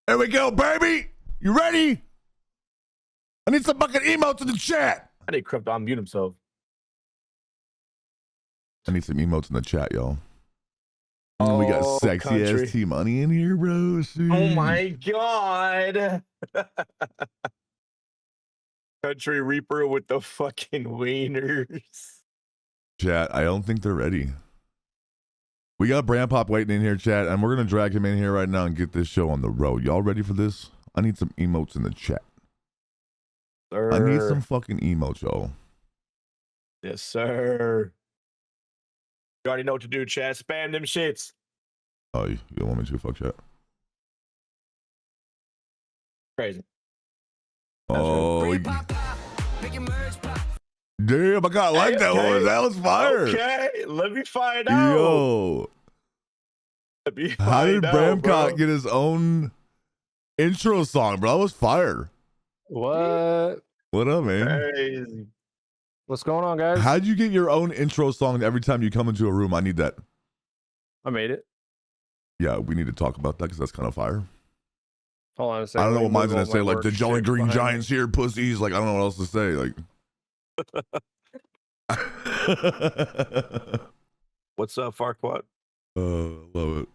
There we go, baby. You ready? I need some fucking emotes in the chat. I need Kurupt to unmute himself. I need some emotes in the chat, y'all. We got sexy country. ass T-Money in here, bro. Oh my god. Country Reaper with the fucking wieners. Chat, I don't think they're ready. We got Brand Pop waiting in here, chat, and we're gonna drag him in here right now and get this show on the road. Y'all ready for this? I need some emotes in the chat. Sir. I need some fucking emotes, y'all. Yes, sir. You already know what to do, chat. Spam them shits. Oh, you don't want me to? Fuck chat. Crazy. Oh, damn! I got like that okay. one. That was fire. Okay, let me find out. Yo, Let me how did find out, Bramcott get his own intro song, bro? That was fire. What? What up, man? Crazy. What's going on, guys? How'd you get your own intro song every time you come into a room? I need that. I made it. Yeah, we need to talk about that because that's kind of fire. Hold on a second. I don't know what mine's gonna Move all say. my Like work the Jolly shit Green behind Giants here, pussies. Like I don't know what else to say. Like, What's up, Farquaad? love it.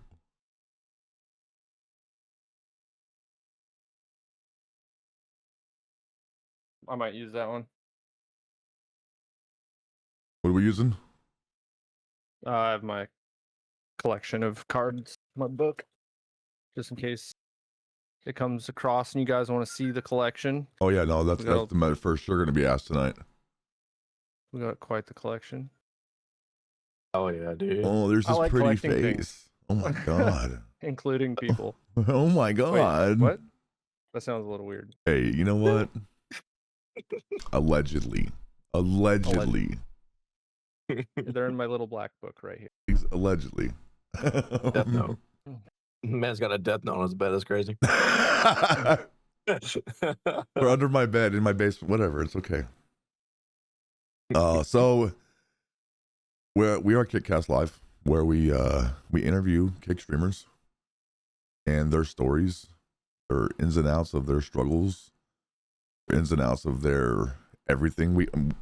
I might use that one. What are we using? I have my collection of cards, my book, just in case it comes across and you guys want to see the collection. Oh yeah, no, that's the matter for sure gonna be asked tonight. We got quite the collection. Oh yeah, dude. Oh, there's this like pretty collecting face. things. Oh my god. Including people. Oh my god. Wait, what? That sounds a little weird. Hey, you know what? Allegedly. They're in my little black book right here. Allegedly. Death note. Man's got a death note on his bed. That's crazy. Or under my bed in my basement, whatever. It's okay. So we are Kickcast Live, where we interview kick streamers and their stories, their ins and outs of their struggles, ins and outs of their everything.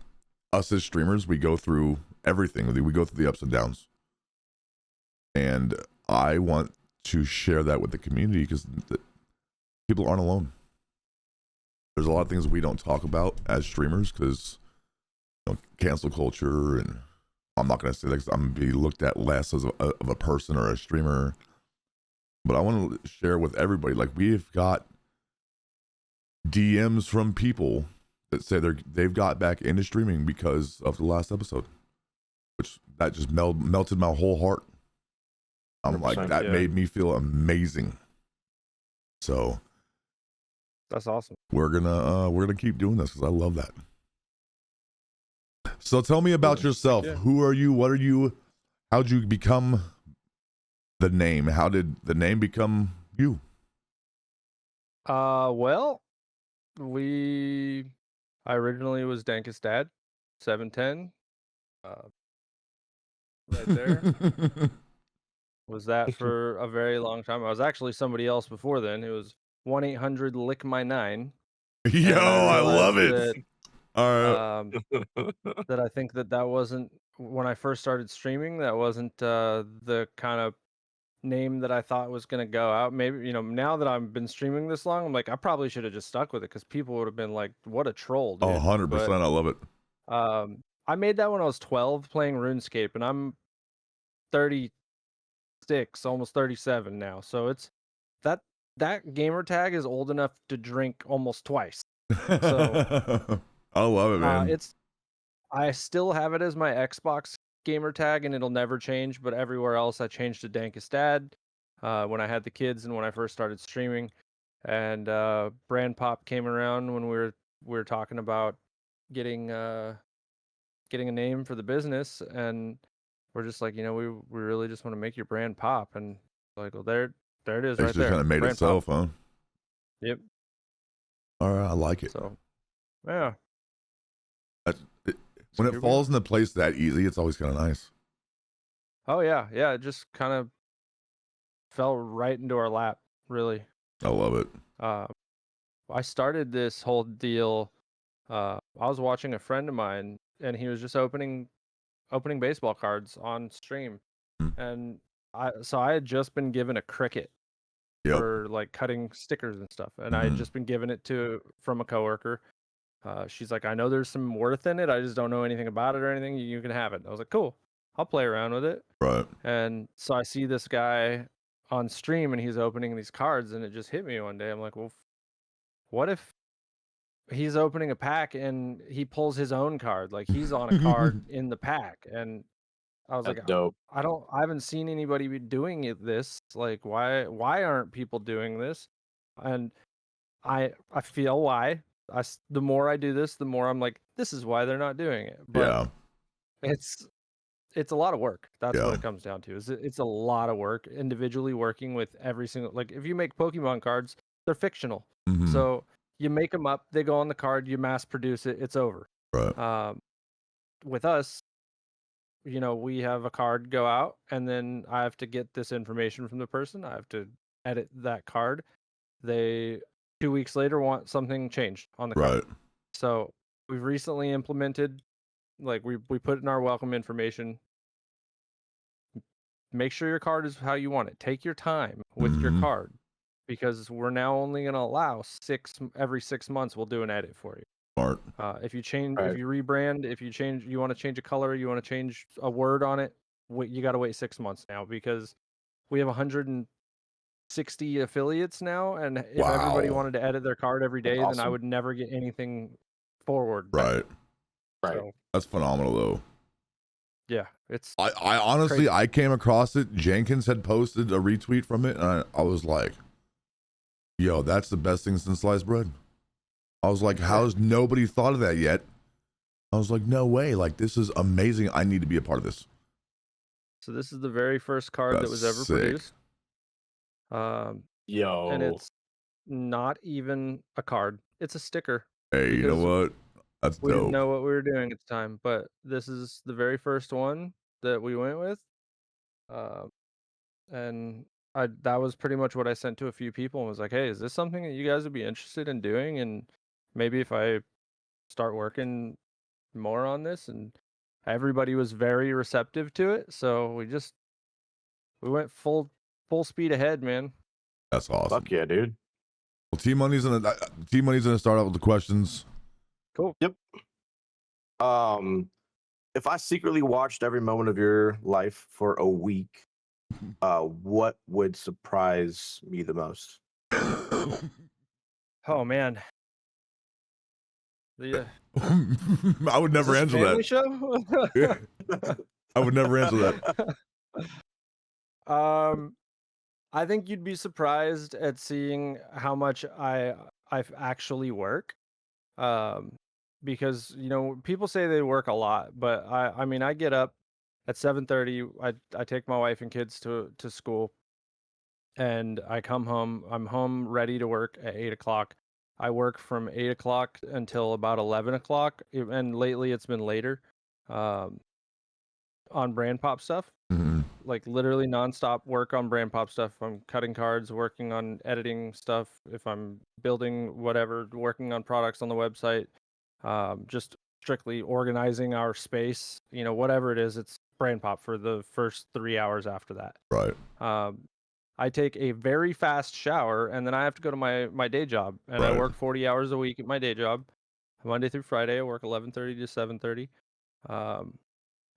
Us as streamers, we go through everything. We go through the ups and downs, and I want to share that with the community because people aren't alone. There's a lot of things we don't talk about as streamers because cancel culture, and I'm not going to say that 'cause I'm going to be looked at less as of a person or a streamer. But I want to share with everybody, like we've got DMs from people that say they've got back into streaming because of the last episode, which that just melted my whole heart. I'm like, that made me feel amazing. So that's awesome. We're gonna keep doing this because I love that. So tell me about yourself. Yeah. Who are you? What are you? How'd you become the name? How did the name become you? Well, I originally was Dank's dad, 710. Right there. Was that for a very long time. I was actually somebody else before then. It was 1-800-LICK-MY-9. Yo, I love it. All right. That I think that wasn't, when I first started streaming, that wasn't the kind of name that I thought was going to go out. Maybe, now that I've been streaming this long, I'm like, I probably should have just stuck with it because people would have been like, what a troll, dude. 100%. I love it. I made that when I was 12 playing RuneScape, and I'm 36, almost 37 now. So it's that gamer tag is old enough to drink almost twice. So I love it, man. I still have it as my Xbox gamer tag, and it'll never change. But everywhere else, I changed to Dank's dad when I had the kids and when I first started streaming. And Brand Pop came around when we were talking about getting a name for the business, and we're just like, we really just want to make your brand pop, and like, well, there it is, right there. It just kind of made brand itself, pop. huh? Yep. All right, I like it. So, yeah. When it falls into place that easy, it's always kind of nice. Oh yeah, it just kind of fell right into our lap, really. I love it. I started this whole deal. I was watching a friend of mine, and he was just opening baseball cards on stream, Mm. and I had just been given a Cricut Yep. for like cutting stickers and stuff, and I had just been given it from a coworker. She's like, I know there's some worth in it. I just don't know anything about it or anything. You can have it. I was like, cool. I'll play around with it. Right. And so I see this guy on stream, and he's opening these cards, and it just hit me one day. I'm like, well, what if he's opening a pack and he pulls his own card? Like he's on a card in the pack. And I was That's like, dope. I haven't seen anybody be doing this. Like, why aren't people doing this? And I feel why. The more I do this, the more I'm like, this is why they're not doing it. But Yeah. it's a lot of work. That's Yeah. what it comes down to. It's a lot of work individually working with every single, like if you make Pokemon cards, they're fictional. Mhm. So you make them up, they go on the card, you mass produce it, it's over. Right. With us, we have a card go out, and then I have to get this information from the person. I have to edit that card. They 2 weeks later want something changed on the card. Right. So we've recently implemented, like we put in our welcome information. Make sure your card is how you want it. Take your time with your card, because we're now only going to allow every 6 months. We'll do an edit for you. Smart. If you change, Right. if you rebrand, you want to change a color, you want to change a word on it, you got to wait 6 months now, because we have 160 affiliates now, and if everybody Wow. wanted to edit their card every day, That's then I awesome. would never get anything forward. Right. Right. So That's phenomenal though. yeah, it's I honestly, crazy. I came across it. Jenkins had posted a retweet from it, and I was like, yo, that's the best thing since sliced bread. I was like, how's nobody thought of that yet? I was like, no way. Like, this is amazing. I need to be a part of this. So this is the very first card that That's was ever sick. produced. Yo. And it's not even a card. It's a sticker. Hey, you know Because what? That's we didn't dope. know what we were doing at the time, but this is the very first one that we went with. And that was pretty much what I sent to a few people, and was like, hey, is this something that you guys would be interested in doing? And maybe if I start working more on this. And everybody was very receptive to it. So we went full speed ahead, man. That's awesome. Fuck yeah, dude. Well, T-Money's gonna start out with the questions. Cool. Yep. If I secretly watched every moment of your life for a week, what would surprise me the most? Oh man. Yeah. I would never answer Family that. show? Yeah. I would never answer that. I think you'd be surprised at seeing how much I actually work. Because people say they work a lot, but I mean I get up at 7:30. I take my wife and kids to school, and I come home. I'm home ready to work at 8 o'clock. I work from 8 o'clock until about 11 o'clock, and lately it's been later. On brand pop stuff. Mhm. Like literally nonstop work on brand pop stuff. I'm cutting cards, working on editing stuff. If I'm building whatever, working on products on the website, just strictly organizing our space, whatever it is, it's brand pop for the first 3 hours after that. Right. I take a very fast shower, and then I have to go to my day job, and I Right. work 40 hours a week at my day job. Monday through Friday, I work 11:30 to 7:30.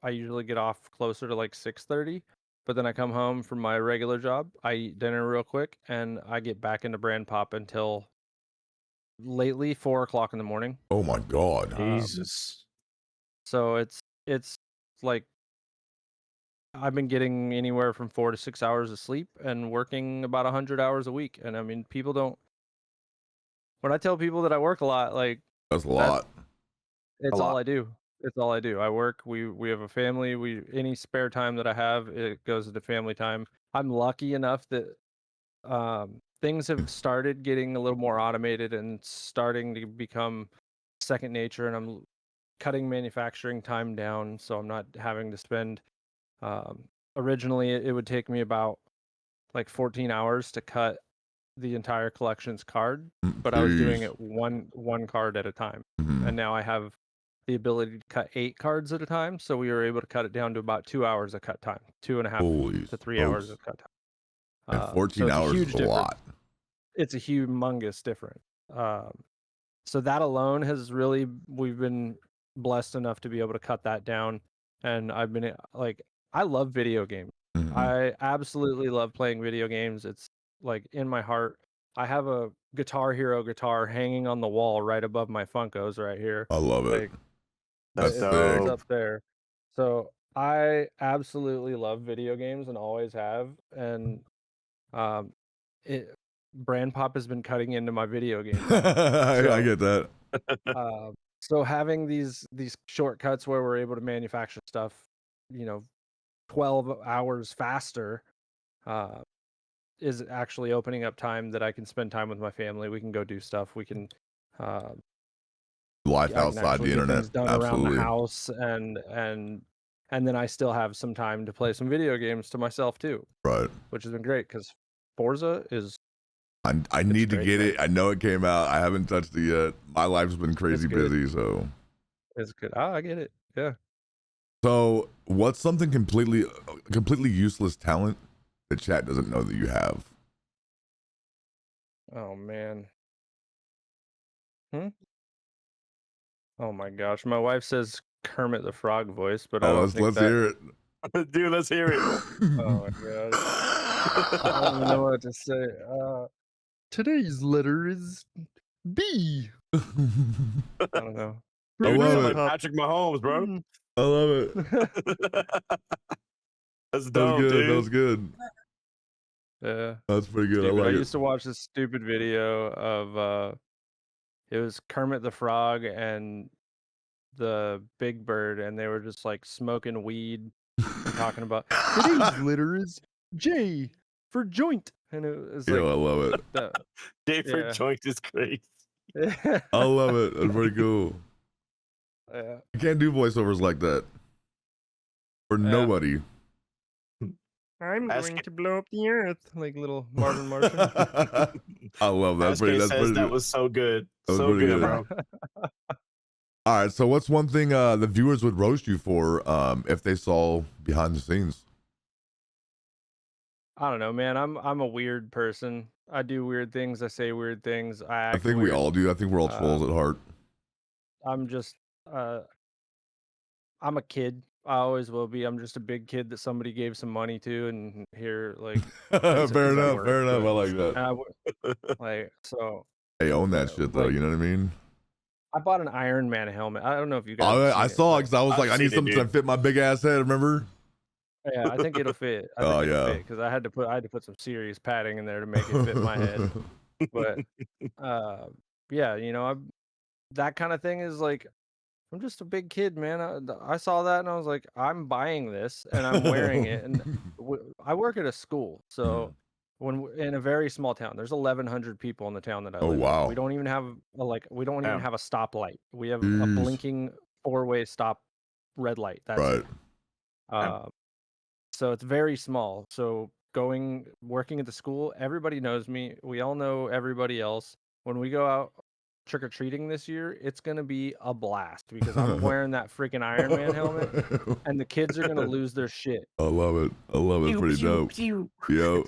I usually get off closer to like 6:30, but then I come home from my regular job, I eat dinner real quick, and I get back into brand pop until lately 4 o'clock in the morning. Oh my God. Jesus. So it's like I've been getting anywhere from 4 to 6 hours of sleep and working about 100 hours a week. And I mean, people don't. When I tell people that I work a lot, like That's a lot. it's A all lot. I do. It's all I do. I work. We have a family. Any spare time that I have, it goes into family time. I'm lucky enough that things have started getting a little more automated and starting to become second nature, and I'm cutting manufacturing time down, so I'm not having to spend. Originally, it would take me about like 14 hours to cut the entire collection's card, Mm, but I was doing jeez. it one card at a time. Mhm. And now I have the ability to cut 8 cards at a time, so we were able to cut it down to about 2 hours of cut time, 2.5 Holy to 3 hours smokes. of cut time. And So 14 it's a hours is huge a difference. lot. It's a humongous difference. So that alone has really, we've been blessed enough to be able to cut that down. And I've been like, I love video games. Mhm. I absolutely love playing video games. It's like in my heart. I have a Guitar Hero guitar hanging on the wall right above my Funkos right here. I love it. Like That's it's dope. up there. So I absolutely love video games and always have. And um, it Brand Pop has been cutting into my video game time. I So, get that. so having these shortcuts where we're able to manufacture stuff, 12 hours faster, is actually opening up time that I can spend time with my family. We can go do stuff. We can, Life I can outside actually the get internet. things done around the Absolutely. house, and then I still have some time to play some video games to myself too, Right. which has been great because Forza is I need to great, get man. it. I know it came out. I haven't touched it yet. My life's been crazy good. busy, so. It's good. Oh, I get it. Yeah. So, what's something completely useless talent that chat doesn't know that you have? Oh man. Oh my gosh. My wife says Kermit the Frog voice, but I Oh, don't think let's that. hear it. Dude, let's hear it. Oh my god. I don't even know what to say. Today's letter is B. I don't know. I Dude, you love sound it. like Patrick Mahomes, bro. I love it. That's That was dope, good. dude. That was good. Yeah. That's pretty good. Stupid. I like used it. to watch this stupid video of it was Kermit the Frog and the Big Bird, and they were just like smoking weed and talking about today's letter is J for joint, and it was like, Yo, I love it. David yeah. Joint is crazy. I love it. That's pretty cool. Yeah. I can't do voiceovers like that for Yeah. nobody. I'm Ask going it. to blow up the earth, like little Marvin Martian. I love that. SK That's says pretty that good. was so good. That was So pretty good, good. bro. All right. So, what's one thing the viewers would roast you for if they saw behind the scenes? I don't know, man. I'm a weird person. I do weird things. I say weird things. I act I think weird. we all do. I think we're all trolls at heart. I'm just I'm a kid. I always will be. I'm just a big kid that somebody gave some money to, and here, like, Fair enough. Fair enough. I like that. Like, so. Hey, own that shit though. like, You know what I mean? I bought an Iron Man helmet. I don't know if you guys. I saw it because I was like, I need something to fit my big ass head. Remember? Yeah, I think it'll fit. Oh, yeah. Because I had to put some serious padding in there to make it fit my head. But yeah, that kind of thing is like, I'm just a big kid, man. I saw that and I was like, I'm buying this and I'm wearing it. And I work at a school, so in a very small town, there's 1,100 people in the town that I live wow. in. We don't even have a stoplight. We have a Jeez. blinking 4-way stop red light. That's right. it. So it's very small. So working at the school, everybody knows me. We all know everybody else. When we go out trick-or-treating this year, it's gonna be a blast because I'm wearing that freaking Iron Man helmet, and the kids are gonna lose their shit. I love it. I love it. Pretty dope. Yo,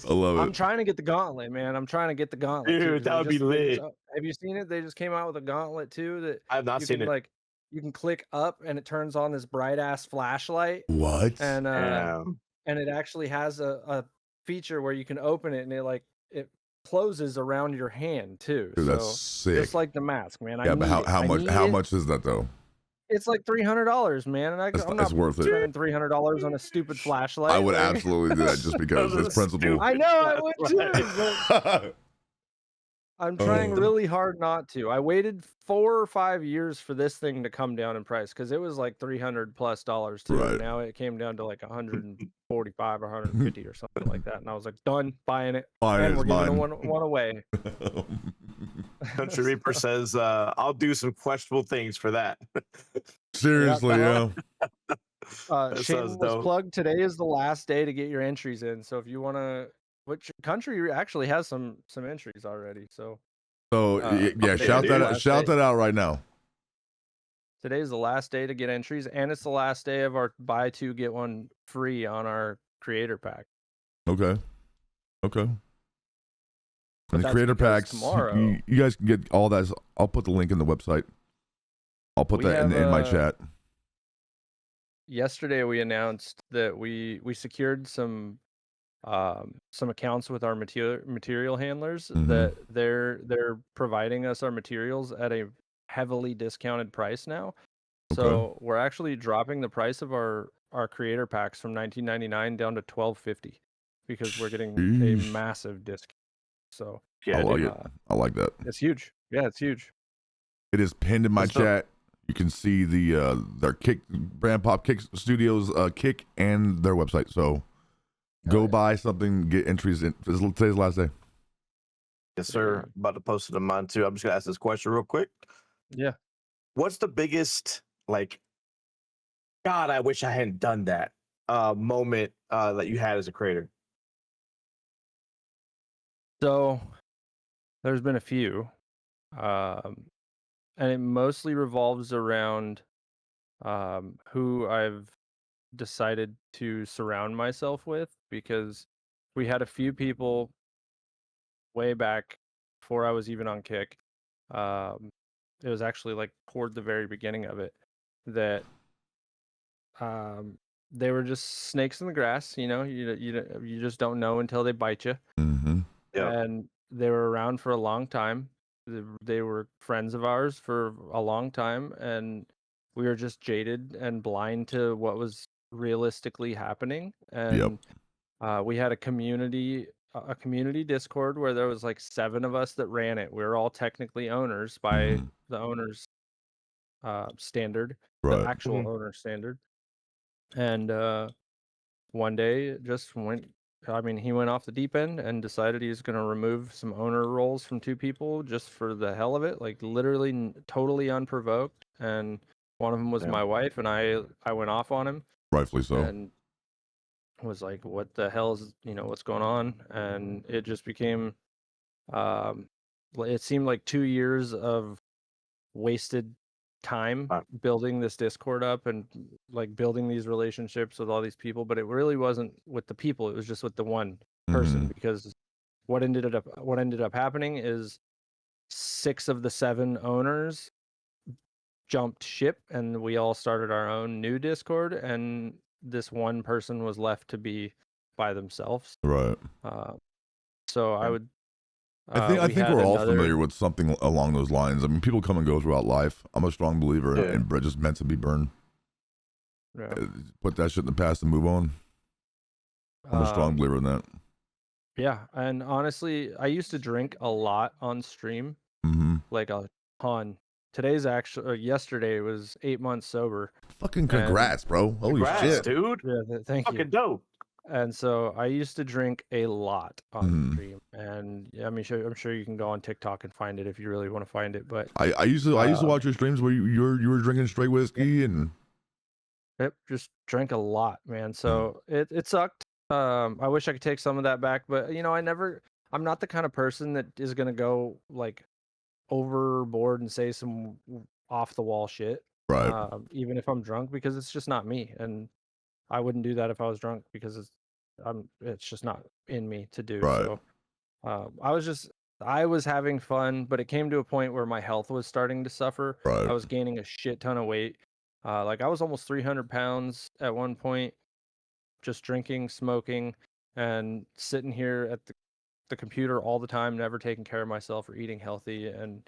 I love it. I'm trying to get the gauntlet, man. I'm trying to get the gauntlet. Dude, that would be lit. Have you seen it? They just came out with a gauntlet too that I have not seen it. Like, you can click up and it turns on this bright ass flashlight. What? And it actually has a feature where you can open it and it closes around your hand too. Dude, so that's sick. Just like the mask, man. Yeah, but how much is that though? It's like $300, man, and I'm not worth it. spending $300 on a stupid flashlight. I would absolutely do that just because it's principle. I know I would too. But I'm trying really hard not to. I waited 4 or 5 years for this thing to come down in price because it was like $300+ too. Right. Now it came down to like 145 or 150 or something like that, and I was like, done buying it. And we're giving one away. Country Reaper says, "I'll do some questionable things for that." Seriously, yeah. Shameless plug. Today is the last day to get your entries in. So if you want to which country actually has some entries already. So So yeah, okay, shout dude. that out right now. Today's the last day to get entries, and it's the last day of our buy two get one free on our creator pack. Okay. But And the that's creator because packs, tomorrow you guys can get all that. I'll put the link in the website. I'll put we that have in my chat. Yesterday we announced that we secured some accounts with our material handlers that they're providing us our materials at a heavily discounted price now. Okay. So we're actually dropping the price of our creator packs from $19.99 down to $12.50 because we're getting a Sheesh. massive discount. So Yeah, I like dude. it. I like that. it's huge. Yeah, it's huge. It is pinned in my What's the- chat. You can see the their Kick Brand Pop Kick Studios Kick and their website. So go buy something, get entries in. Today's the last day. Yes, sir. About to post it on mine too. I'm just gonna ask this question real quick. Yeah. What's the biggest God, I wish I hadn't done that moment that you had as a creator? So there's been a few, and it mostly revolves around who I've decided to surround myself with, because we had a few people way back before I was even on Kick. It was actually like toward the very beginning of it that they were just snakes in the grass. You just don't know until they bite you. Mm-hmm. Yep. And they were around for a long time. They were friends of ours for a long time, and we were just jaded and blind to what was realistically happening. And we had a community Discord where there was like 7 of us that ran it. We were all technically owners by the owner's standard, Right. the actual owner standard. And one day it just went. I mean, he went off the deep end and decided he was going to remove some owner roles from 2 people just for the hell of it, like literally totally unprovoked. And one of them was Yeah. my wife, and I went off on him Rightfully so. and was like, "What the hell is what's going on?" And it just became, it seemed like 2 years of wasted time building this Discord up and like building these relationships with all these people, but it really wasn't with the people, it was just with the one person. Because what ended up happening is 6 of the 7 owners jumped ship, and we all started our own new Discord, and this one person was left to be by themselves. Right. So I would I we think had we're all another- familiar with something along those lines. I mean, people come and go throughout life. I'm a strong believer in bridges meant to be burned. Yeah. Put that shit in the past and move on. I'm a strong believer in that. Yeah, and honestly, I used to drink a lot on stream, like a ton. Today's actually yesterday was 8 months sober. Fucking congrats, bro! Holy shit, dude! Yeah, thank you. Fucking dope. And so I used to drink a lot on stream, and I mean, I'm sure you can go on TikTok and find it if you really want to find it. But I used to watch your streams where you were drinking straight whiskey and just drank a lot, man. So it sucked. I wish I could take some of that back, but I'm not the kind of person that is gonna go like overboard and say some off the wall shit. Right. Even if I'm drunk, because it's just not me, and I wouldn't do that if I was drunk because it's just not in me to do. Right. So I was having fun, but it came to a point where my health was starting to suffer. Right. I was gaining a shit ton of weight. Like I was almost 300 pounds at one point, just drinking, smoking, and sitting here at the computer all the time, never taking care of myself or eating healthy, and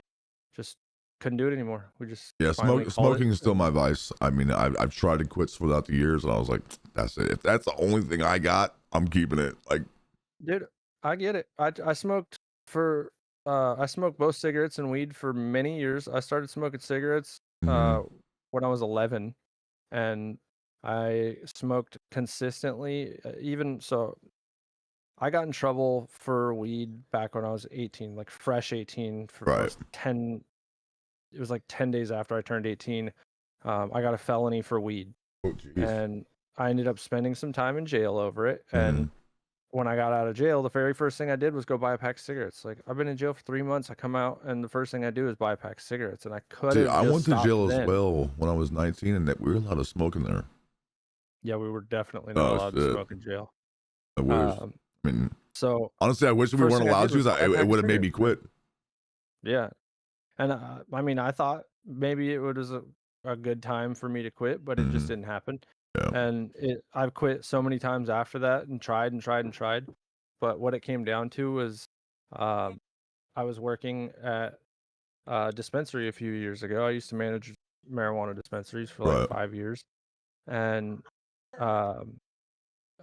just couldn't do it anymore. We just smoking is still my vice. I mean, I've tried to quit throughout the years, and I was like, that's it. If that's the only thing I got, I'm keeping it. Like, dude, I get it. I smoked both cigarettes and weed for many years. I started smoking cigarettes when I was 11, and I smoked consistently. Even so, I got in trouble for weed back when I was 18, like fresh 18. I was 10. It was like 10 days after I turned 18. I got a felony for weed, and I ended up spending some time in jail over it. And when I got out of jail, the very first thing I did was go buy a pack of cigarettes. Like, I've been in jail for 3 months. I come out, and the first thing I do is buy a pack of cigarettes. And I could See, have I just went to stopped jail as then. well when I was 19, and that we were allowed to smoke in there. Yeah, we were definitely not Oh allowed to shit! smoke in jail. I wish. Um, I mean, so honestly, I wish we first weren't thing I allowed did was to. buy a It pack of would have made me cigarettes, man. quit. Yeah. And I mean, I thought maybe it was a good time for me to quit, but it just Mhm. didn't happen. Yeah. And I've quit so many times after that and tried and tried and tried. But what it came down to was I was working at a dispensary a few years ago. I used to manage marijuana dispensaries for like Right. 5 years. And um,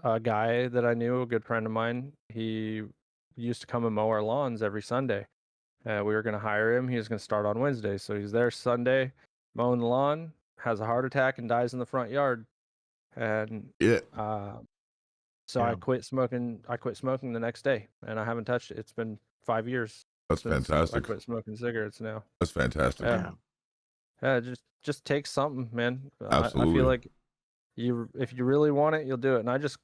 a guy that I knew, a good friend of mine, he used to come and mow our lawns every Sunday. We were going to hire him. He was going to start on Wednesday. So he's there Sunday, mowing the lawn, has a heart attack, and dies in the front yard. And Yeah. so Yeah. I quit smoking. I quit smoking the next day, and I haven't touched it. It's been 5 years That's since I fantastic. quit smoking cigarettes now. That's fantastic. Yeah, yeah. It just takes something, man. I Absolutely. feel like if you really want it, you'll do it. And I just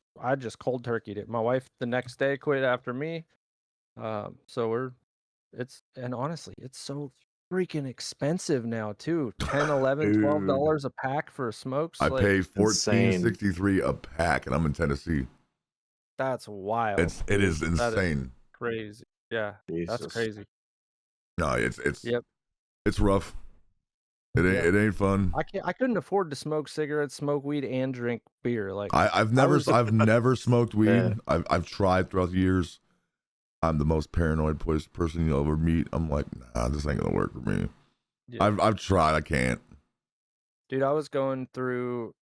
cold turkeyed it. My wife the next day quit after me. So and honestly, it's so freaking expensive now too. $10, $11, Dude. $12 a pack for smokes. I Like, pay insane. $14.63 a pack, and I'm in Tennessee. that's wild. It is That is insane. crazy. Yeah, that's Jesus. crazy. No, it's Yep. it's rough. It ain't fun. I couldn't afford to smoke cigarettes, smoke weed, and drink beer. Like, I've never smoked weed. Yeah. I've tried throughout the years. I'm the most paranoid person you'll ever meet. I'm like, nah, this ain't gonna work for me. yeah. I've tried. I can't. Dude, I was going through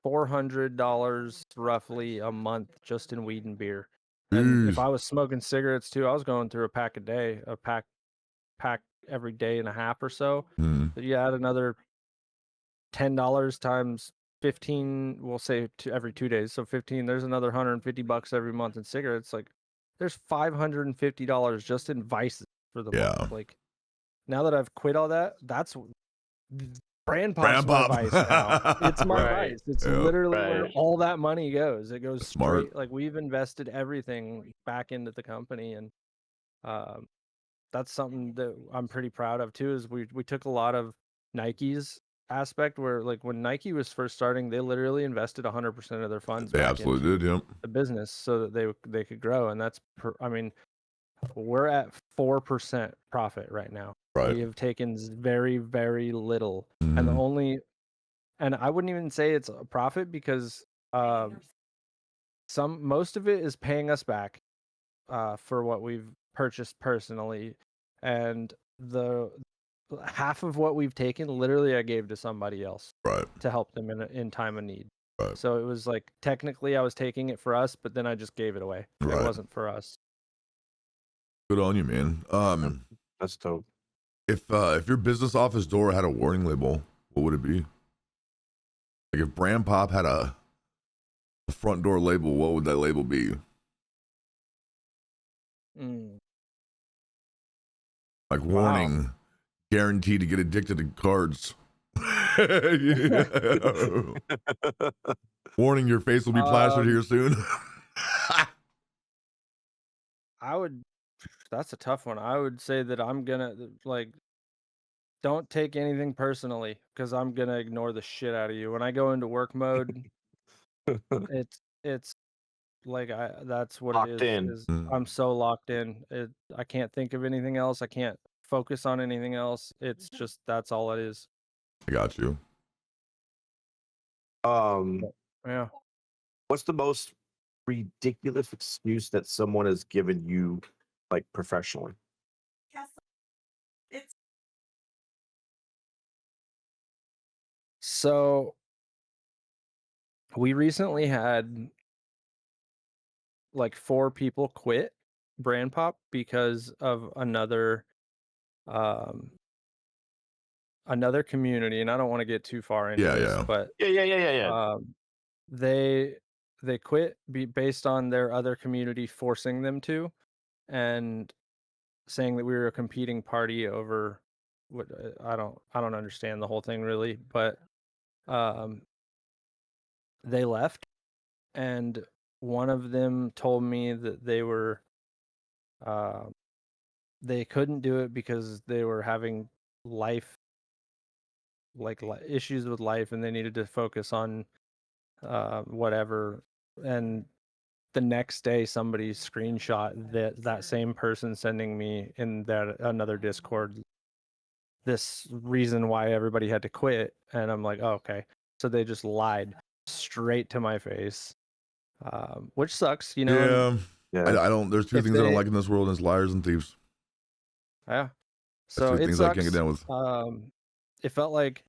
$400 roughly a month just in weed and beer. And if Jeez. I was smoking cigarettes too, I was going through a pack a day, a pack every day and a half or so. Hmm. So you add another $10 times 15, we'll say every 2 days. So 15, there's another $150 every month in cigarettes. Like, there's $550 just in vices for the Yeah. month. Like, now that I've quit all that, that's brand Brand pop's my pop. vice now. It's my Right. vice. It's Yeah. literally where Right. all that money goes. It goes Smart. straight. Like, we've invested everything back into the company, and that's something that I'm pretty proud of too. Is we took a lot of Nike's aspect where, like, when Nike was first starting, they literally invested 100% of their funds They back absolutely into did. Yep. the business so that they could grow. And that's I mean, we're at 4% profit right now. Right. We have taken very, very little, and Mhm. and I wouldn't even say it's a profit because most of it is paying us back for what we've purchased personally, and the half of what we've taken, literally, I gave to somebody else Right. to help them in time of need. Right. So it was like, technically I was taking it for us, but then I just gave it away. It Right. wasn't for us. Good on you, man. That's dope. If your business office door had a warning label, what would it be? Like, if Brand Pop had a front door label, what would that label be? Like, warning, guaranteed to get addicted to cards. Warning, your face will be plastered here soon. That's a tough one. I would say that I'm gonna, like, don't take anything personally, because I'm gonna ignore the shit out of you. When I go into work mode, it's like, that's what Locked it in. is I'm so locked in. I can't think of anything else. I can't focus on anything else. It's just, that's all it is. I got you. Yeah. What's the most ridiculous excuse that someone has given you, like, professionally? So we recently had like 4 people quit Brand Pop because of another community, and I don't want to get too far into this, Yeah. but Yeah. they quit based on their other community forcing them to, and saying that we were a competing party over what, I don't understand the whole thing really, but they left, and one of them told me that they were they couldn't do it because they were having life issues with life, and they needed to focus on whatever. And the next day somebody screenshot that same person sending me in that another Discord this reason why everybody had to quit, and I'm like, oh, okay. So they just lied straight to my face, which sucks, you know. Yeah. And Yeah. I don't. There's two if things I don't they, like in this world: is liars and thieves. yeah, That's so two it things I can't get sucks. down with. It felt like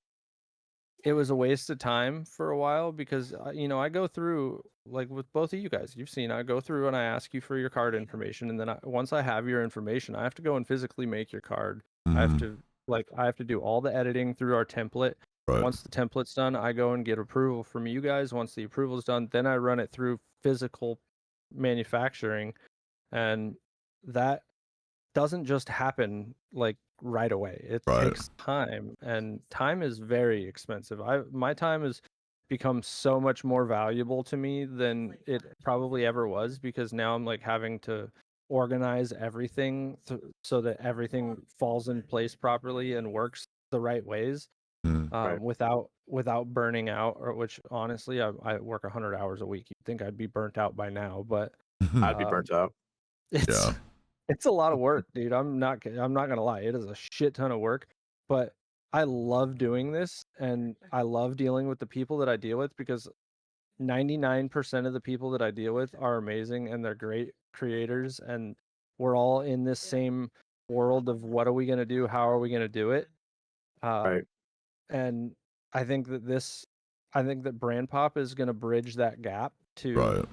it was a waste of time for a while because you know, I go through, like with both of you guys, you've seen, I go through and I ask you for your card information, and then once I have your information, I have to go and physically make your card. I have to do all the editing through our template. Right. Once the template's done, I go and get approval from you guys. Once the approval's done, then I run it through physical manufacturing, and that doesn't just happen like right away. It Right. takes time, and time is very expensive. My time has become so much more valuable to me than it probably ever was, because now I'm like having to organize everything so that everything falls in place properly and works the right ways, Right. without burning out. Or which honestly, I work 100 hours a week. You'd think I'd be burnt out by now, but I'd be burnt out. it's Yeah. it's a lot of work, dude. I'm not gonna lie. It is a shit ton of work, but I love doing this, and I love dealing with the people that I deal with, because 99% of the people that I deal with are amazing, and they're great creators, and we're all in this same world of what are we gonna do? How are we gonna do it? Right. And I think that Brand Pop is gonna bridge that gap to. Right.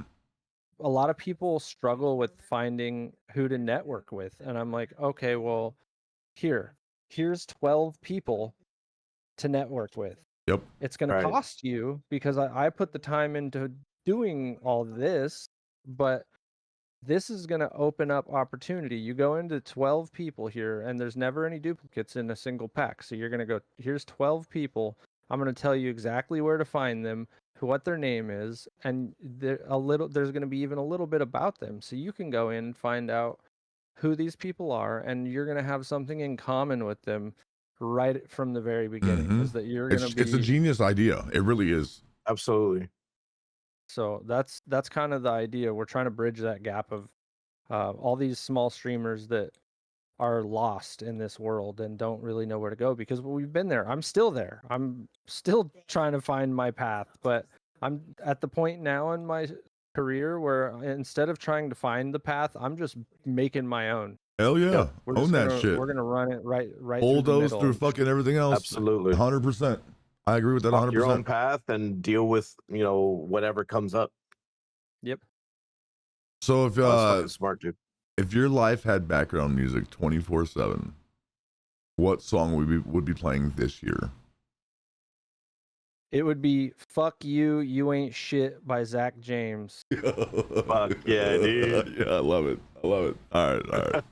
A lot of people struggle with finding who to network with, and I'm like, okay, well, here's 12 people to network with. Yep. It's going to Right. cost you, because I put the time into doing all this, but this is going to open up opportunity. You go into 12 people here, and there's never any duplicates in a single pack. So you're going to go, here's 12 people. I'm going to tell you exactly where to find them, what their name is, and there's going to be even a little bit about them. So you can go in and find out who these people are, and you're going to have something in common with them right from the very beginning, is that you're going to be. It's a genius idea. It really is. Absolutely. So that's kind of the idea. We're trying to bridge that gap of all these small streamers that are lost in this world and don't really know where to go, because we've been there. I'm still there. I'm still trying to find my path, but I'm at the point now in my career where instead of trying to find the path, I'm just making my own. Hell yeah. Yep. Own that shit. We're gonna run it right Bulldoze through through the middle. fucking everything else. Absolutely. 100%. I agree with that. Walk 100%. your own path and deal with, you know, whatever comes up. Yep. So if That's fucking smart, dude. if your life had background music 24/7, what song would be playing this year? It would be "Fuck You, You Ain't Shit" by Zach James. Fuck yeah, dude. Yeah, I love it. All right.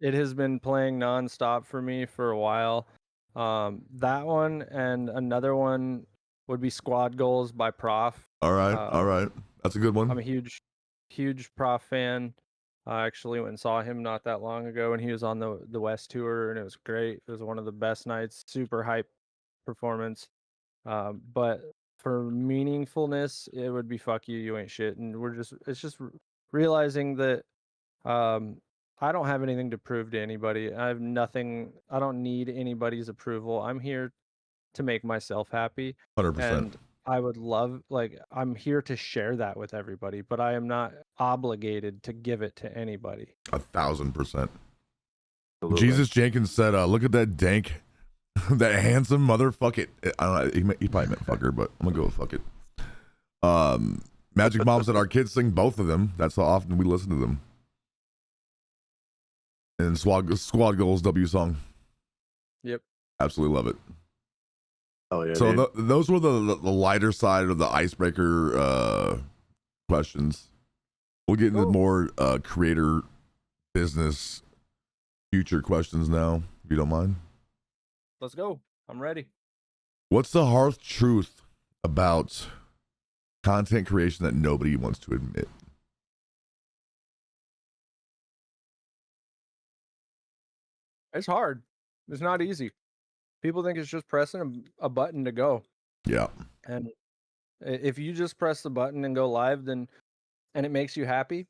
It has been playing nonstop for me for a while. That one, and another one would be "Squad Goals" by Prof. All right. That's a good one. I'm a huge Prof fan. I actually went and saw him not that long ago, and he was on the West tour, and it was great. It was one of the best nights. Super hype performance. But for meaningfulness, it would be "Fuck You, You Ain't Shit," and it's just realizing that I don't have anything to prove to anybody. I have nothing. I don't need anybody's approval. I'm here to make myself happy. 100%. And I would love, I'm here to share that with everybody, but I am not obligated to give it to anybody. 1,000%. Absolutely. Jesus Jenkins said, "Look at that dank, that handsome motherfucker." I don't know. He probably meant fucker, but I'm gonna go with fuck it. Magic Mom said, "Our kids sing both of them. That's how often we listen to them." And Squad Goals W song. Yep. Absolutely love it. Oh yeah. So those were the lighter side of the icebreaker questions. We'll get into more creator business future questions now, if you don't mind. Let's go. I'm ready. What's the hard truth about content creation that nobody wants to admit. It's hard. It's not easy. People think it's just pressing a button to go. Yeah. And if you just press the button and go live, and it makes you happy,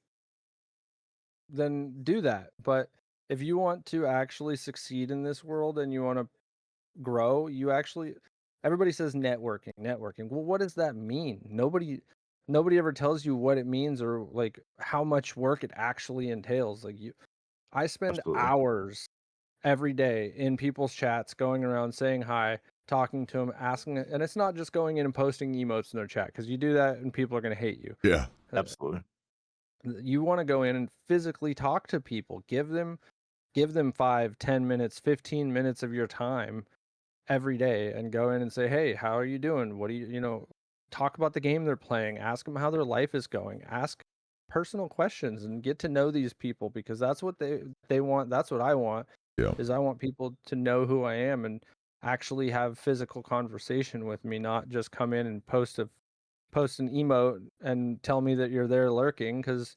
then do that. But if you want to actually succeed in this world and you want to grow, everybody says networking. Well, what does that mean? Nobody ever tells you what it means or like how much work it actually entails. Like I spend Absolutely. hours every day in people's chats, going around saying hi, talking to them, asking, and it's not just going in and posting emotes in their chat, because you do that and people are going to hate you. Yeah. Absolutely. You want to go in and physically talk to people, give them 5, 10 minutes, 15 minutes of your time every day, and go in and say, hey, how are you doing? What do you talk about the game they're playing, ask them how their life is going, ask personal questions, and get to know these people, because that's what they want. That's what I want. Yeah. Is I want people to know who I am and actually have physical conversation with me, not just come in and post an emote and tell me that you're there lurking. Because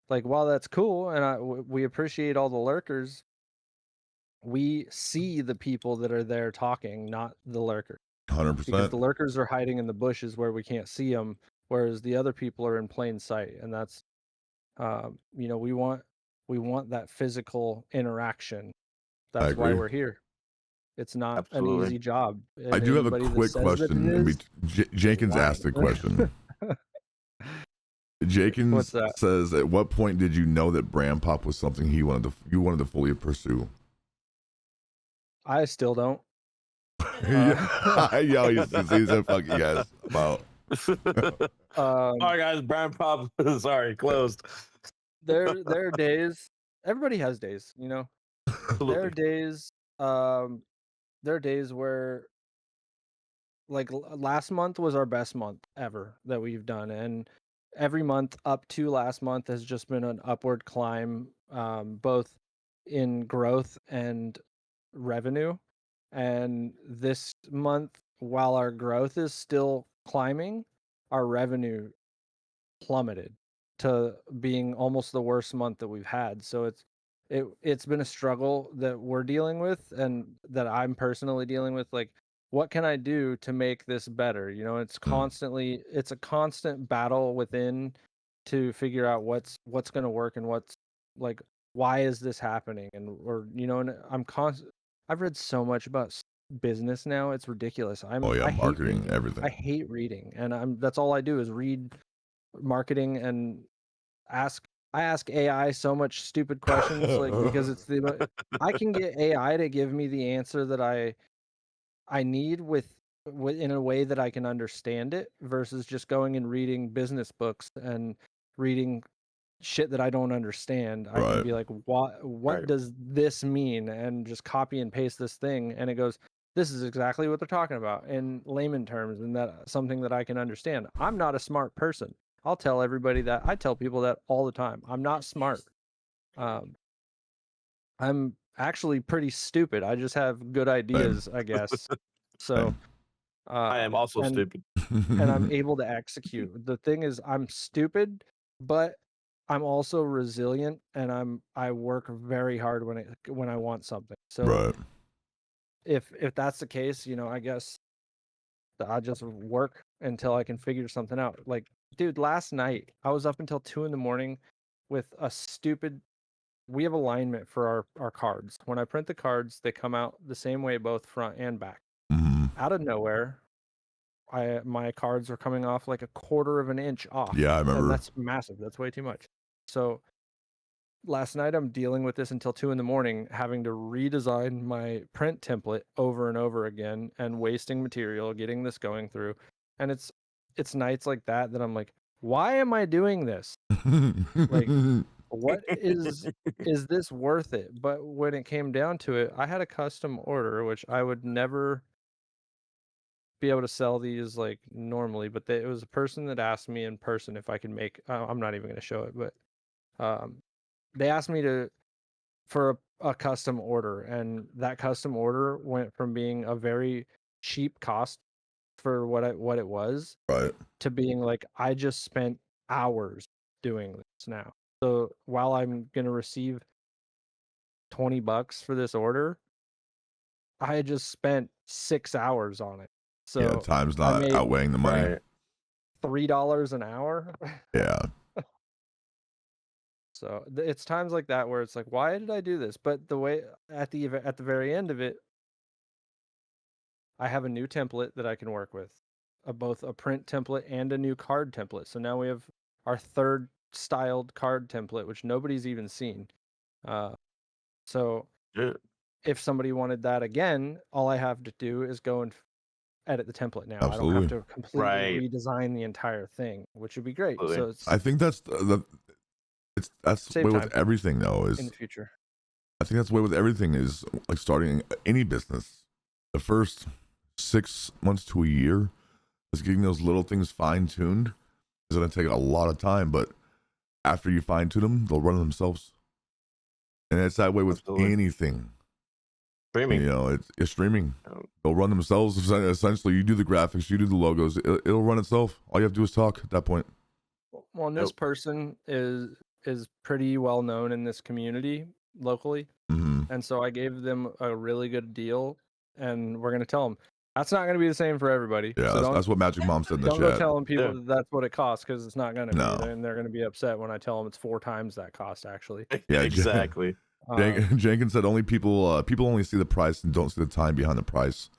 like, while that's cool and we appreciate all the lurkers, we see the people that are there talking, not the lurkers. 100%. Because the lurkers are hiding in the bushes where we can't see them, whereas the other people are in plain sight. And that's we want that physical interaction. That's why we're here. It's not Absolutely. an easy job. I do have a quick question. Jenkins asked a question. Jenkins says, at what point did you know that brand pop was something you wanted to fully pursue? I still don't. Yo, he's a fucking guys about. All right, guys, brand pop. Sorry, closed. There are days. Everybody has days, Absolutely. There are days where, like, last month was our best month ever that we've done, and every month up to last month has just been an upward climb, both in growth and revenue. And this month, while our growth is still climbing, our revenue plummeted to being almost the worst month that we've had. So it's been a struggle that we're dealing with, and that I'm personally dealing with. Like, what can I do to make this better? It's a constant battle within to figure out what's going to work, and what's, like, why is this happening? And I've read so much about business now, it's ridiculous. I hate marketing, reading. everything. I hate reading, and that's all I do is read marketing and I ask AI so much stupid questions, like, because I can get AI to give me the answer that I need with in a way that I can understand it, versus just going and reading business books and reading shit that I don't understand. I can be like, what does this mean? And just copy and paste this thing, and it goes, this is exactly what they're talking about in layman terms, and that something that I can understand. I'm not a smart person. I'll tell everybody that. I tell people that all the time. I'm not smart. I'm actually pretty stupid. I just have good ideas, I guess. So I am also stupid. And I'm able to execute. The thing is, I'm stupid, but I'm also resilient, and I work very hard when I want something. So if that's the case, I guess I'll just work until I can figure something out. Like, dude, last night I was up until 2 a.m. with a stupid. We have alignment for our cards. When I print the cards, they come out the same way, both front and back. Out of nowhere, my cards are coming off like a 1/4 of an inch off. Yeah, I remember. And that's massive. That's way too much. So last night I'm dealing with this until 2 a.m, having to redesign my print template over and over again, and wasting material getting this going through. And it's nights like that I'm like, why am I doing this? Like, what is this worth it? But when it came down to it, I had a custom order, which I would never be able to sell these like normally, but it was a person that asked me in person if I could make. I'm not even going to show it, but they asked me for a custom order, and that custom order went from being a very cheap cost for what it was, Right. to being like, I just spent hours doing this now. So while I'm gonna receive $20 for this order, I just spent 6 hours on it. Yeah, So time's I not made outweighing the money. Right. $3 an hour. Yeah. So it's times like that where it's like, why did I do this? But the way at the very end of it, I have a new template that I can work with, both a print template and a new card template. So now we have our third styled card template, which nobody's even seen. So Yeah. if somebody wanted that again, all I have to do is go and edit the template now. I don't have Absolutely. to completely Right. redesign the entire thing, which would be great. Absolutely. So it's I think that's that's the Save way with time. everything though. in Is the future. I think that's the way with everything is like starting any business. The first 6 months to a year is getting those little things fine tuned. Is going to take a lot of time, but after you fine tune them, they'll run themselves. And it's that way with Absolutely. anything. Streaming. You know, it's streaming. Oh. They'll run themselves. Essentially, you do the graphics, you do the logos. It'll run itself. All you have to do is talk at that point. Well, and this person is pretty well known in this community locally, and so I gave them a really good deal, and we're gonna tell them that's not gonna be the same for everybody. Yeah, so that's what Magic Mom said in the don't go chat. telling people Yeah. that that's what it costs, because it's not gonna No. be, and they're gonna be upset when I tell them it's 4 times that cost actually. Yeah, Exactly. Jenkins said only people only see the price and don't see the time behind the price.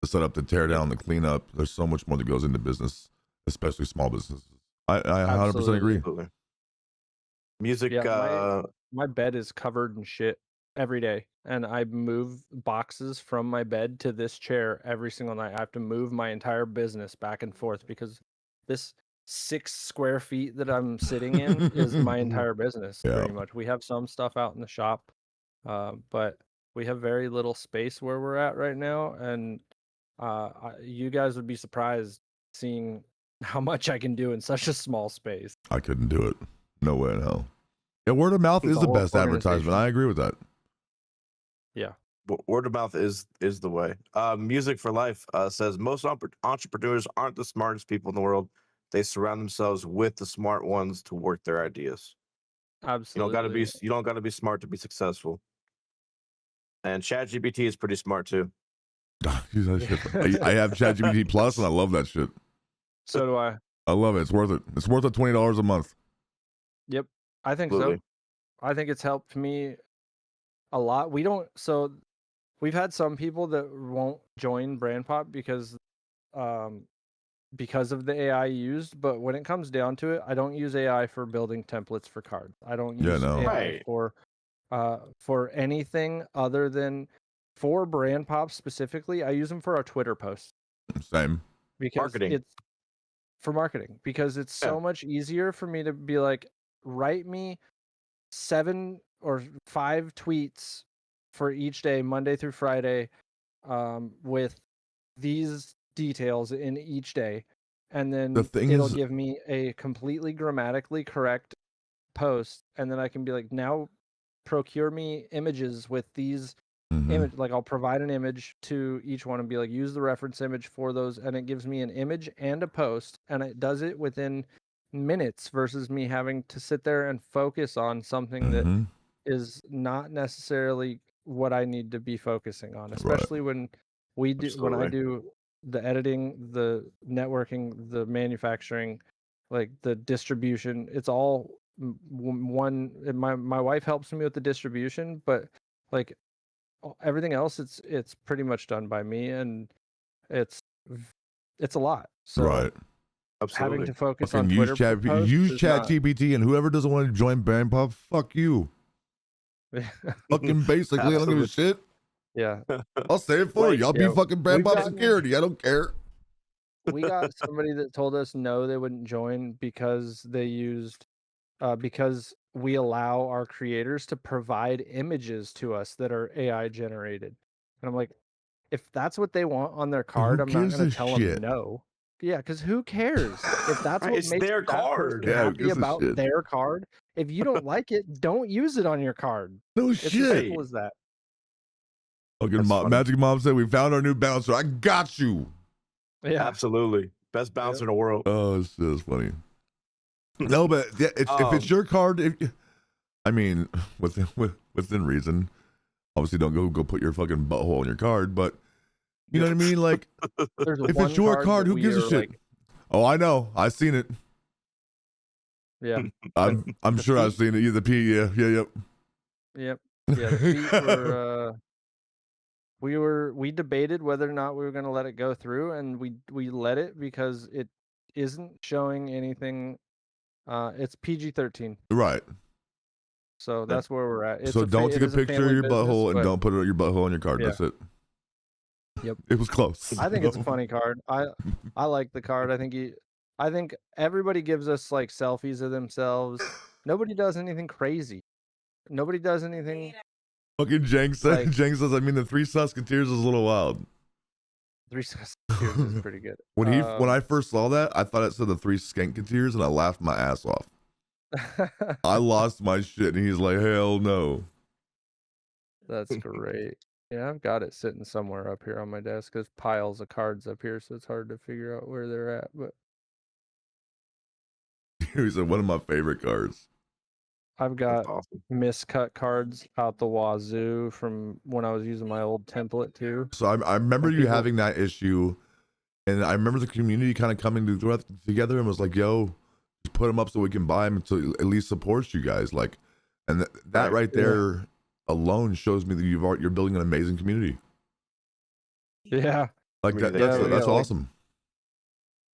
The setup, the tear down, the cleanup. There's so much more that goes into business, especially small businesses. I 100% agree. Absolutely. Music. Yeah, my bed is covered in shit every day, and I move boxes from my bed to this chair every single night. I have to move my entire business back and forth because this 6 square feet that I'm sitting in is my entire business. Yeah. Pretty much. We have some stuff out in the shop, but we have very little space where we're at right now, and you guys would be surprised seeing how much I can do in such a small space. I couldn't do it. No way in hell. Yeah, word of mouth It's is a the whole best advertisement. organization. I agree with that. Yeah. Word of mouth is the way. Music for Life says most entrepreneurs aren't the smartest people in the world. They surround themselves with the smart ones to work their ideas. Absolutely. You don't gotta be smart to be successful. And ChatGPT is pretty smart too. Use that shit. I have ChatGPT Plus and I love that shit. So do I. I love it. It's worth it. It's worth it $20 a month. Yep. I think Absolutely. so. I think it's helped me a lot. We've had some people that won't join Brand Pop because of the AI used, but when it comes down to it, I don't use AI for building templates for cards. I don't use AI Right. for anything other than for Brand Pop specifically. I use them for our Twitter posts. Same. Because Marketing. it's for marketing, because it's so much easier for me to be like, write me 7 or 5 tweets for each day, Monday through Friday, with these details in each day, and then it'll give me a completely grammatically correct post, and then I can be like, now procure me images with these image, like I'll provide an image to each one and be like, use the reference image for those, and it gives me an image and a post, and it does it within minutes versus me having to sit there and focus on something that is not necessarily what I need to be focusing on, especially when I do the editing, the networking, the manufacturing, like the distribution. It's all one. My wife helps me with the distribution, but like everything else, it's pretty much done by me, and it's a lot. So right. Absolutely. Having to focus Fucking on Twitter posts use is not- ChatGPT, and whoever doesn't want to join Brand Pop, fuck you. Fucking basically, I don't give a shit. Yeah. I'll say it for you. I'll be fucking Brand Pop security. I don't care. We got somebody that told us no, they wouldn't join because they used because we allow our creators to provide images to us that are AI generated. And I'm like, if that's what they want on their card, I'm not going to tell them no. Yeah, because who cares? If that's what It's makes their that card. person happy about their card, if you don't like it, don't use it on your card. No It's shit. as simple as that. Magic Mom said, we found our new bouncer. I got you. Yeah. Absolutely. Best bouncer in the world. Oh, it's just funny. No, but yeah, if it's your card, I mean, within reason. Obviously, don't go put your fucking butthole on your card, but you know what I mean. Like, There's if one it's your card card, that who we gives a are, shit? like, Oh, I know. I've seen it. yeah. I'm The sure I've feet- seen it. Yeah, the P. Yeah, yep. Yep. Yeah, the feet were. We debated whether or not we were going to let it go through, and we let it because it isn't showing anything. It's PG-13, Right. so that's where we're at. So don't take it a is picture of family your business, butthole and but don't put your butthole on your card. Yeah. That's it. Yep. It was close. I think it's a funny card. I like the card. I think everybody gives us like selfies of themselves. Nobody does anything crazy. Nobody does anything Fucking Jank says. like Jank says. I mean, the Three Musketeers is a little wild. Three Musketeers is pretty good. When I first saw that, I thought it said the Three Skanketeers, and I laughed my ass off. I lost my shit, and he's like, "Hell no." That's great. Yeah, I've got it sitting somewhere up here on my desk. There's piles of cards up here, so it's hard to figure out where they're at. But He said one of my favorite cards. I've got That's awesome. miscut cards out the wazoo from when I was using my old template too. So I remember And you people- having that issue, and I remember the community kind of coming together and was like, "Yo, just put them up so we can buy them to at least support you guys." Like, and that right there alone shows me that you're building an amazing community. Yeah, Like Yeah, that's we got, like, awesome.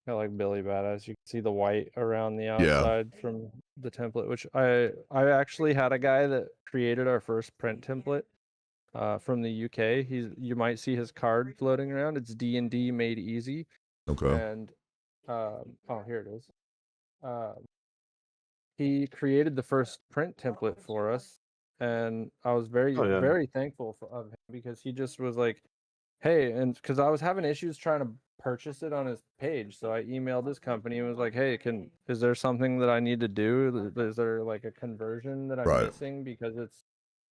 got like Billy Badass. You can see the white around the outside from the template, which I actually had a guy that created our first print template from the UK. You might see his card floating around. It's D&D made easy. Okay. And here it is. He created the first print template for us, and I was very very thankful of him because he just was like, hey, and because I was having issues trying to purchase it on his page, so I emailed his company and was like, hey, is there something that I need to do? Is there like a conversion that I'm missing because it's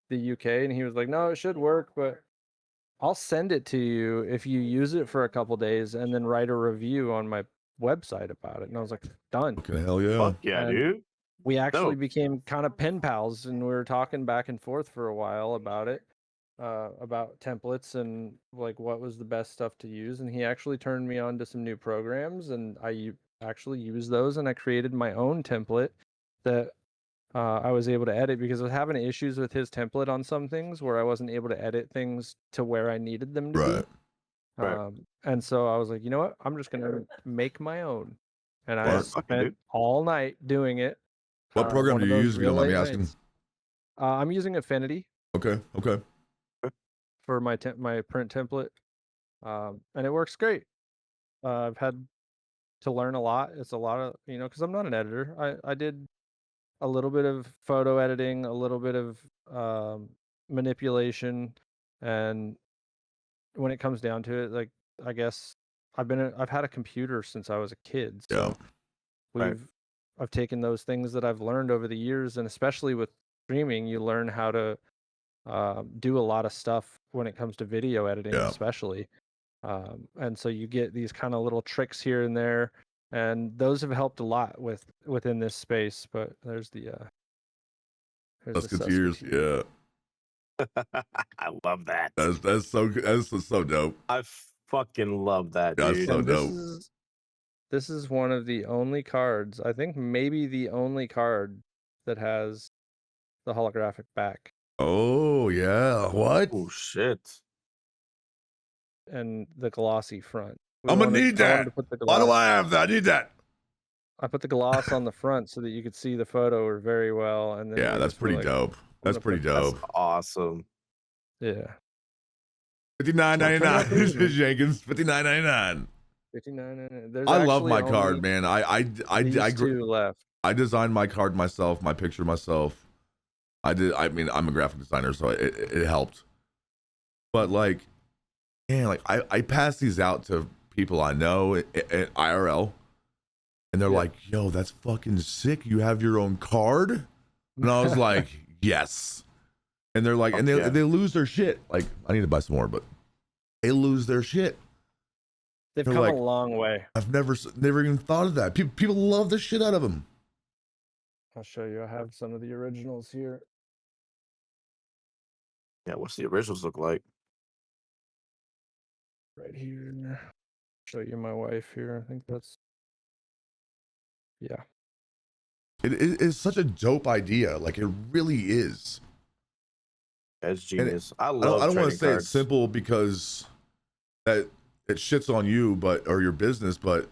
the UK? And he was like, no, it should work, but I'll send it to you if you use it for a couple days and then write a review on my website about it. And I was like, done. Okay, hell yeah. Fuck yeah, dude. We actually became kind of pen pals, and we were talking back and forth for a while about it, about templates and like what was the best stuff to use. And he actually turned me on to some new programs, and I actually used those, and I created my own template that I was able to edit because I was having issues with his template on some things where I wasn't able to edit things to where I needed them to be. Right. And so I was like, you know what? I'm just gonna make my own, and I Smart. spent all night doing it. What program one do of you those use if you don't real mind me late asking? nights. I'm using Affinity Okay. for my my print template, and it works great. I've had to learn a lot. It's a lot of because I'm not an editor. I did a little bit of photo editing, a little bit of manipulation, and when it comes down to it, like I guess I've had a computer since I was a kid, so I've taken those things that I've learned over the years, and especially with streaming, you learn how to do a lot of stuff when it comes to video editing, especially. And so you get these kind of little tricks here and there, and those have helped a lot within this space. But there's the Musketeers, yeah. I love that. That's so dope. I fucking love that, That's dude. so dope. This is one of the only cards, I think maybe the only card that has the holographic back. Oh yeah, what? Oh shit. And the glossy front. I'm gonna need that. Why do I have that? I need that. I put the gloss on the front so that you could see the photo very well, and then that's pretty dope. That's pretty dope. That's awesome. Yeah. $59.99. Jenkins. $59.99. $59.99. I love my card, man. I two left. I designed my card myself, my picture myself. I mean, I'm a graphic designer, so it helped. But like, man, like I pass these out to people I know at IRL, and they're like, "Yo, that's fucking sick. You have your own card?" And I was like, "Yes." And they're like, they lose their shit. Like, I need to buy some more, but they lose their shit. They've They're come like, a long way. I've never even thought of that. People love the shit out of them. I'll show you. I have some of the originals here. Yeah, what's the originals look like? Right here. Show you my wife here. I think that's, yeah. It is such a dope idea. Like, it really is. That's And genius. I I love don't want to trading say cards. it's simple because that it shits on you, or your business, but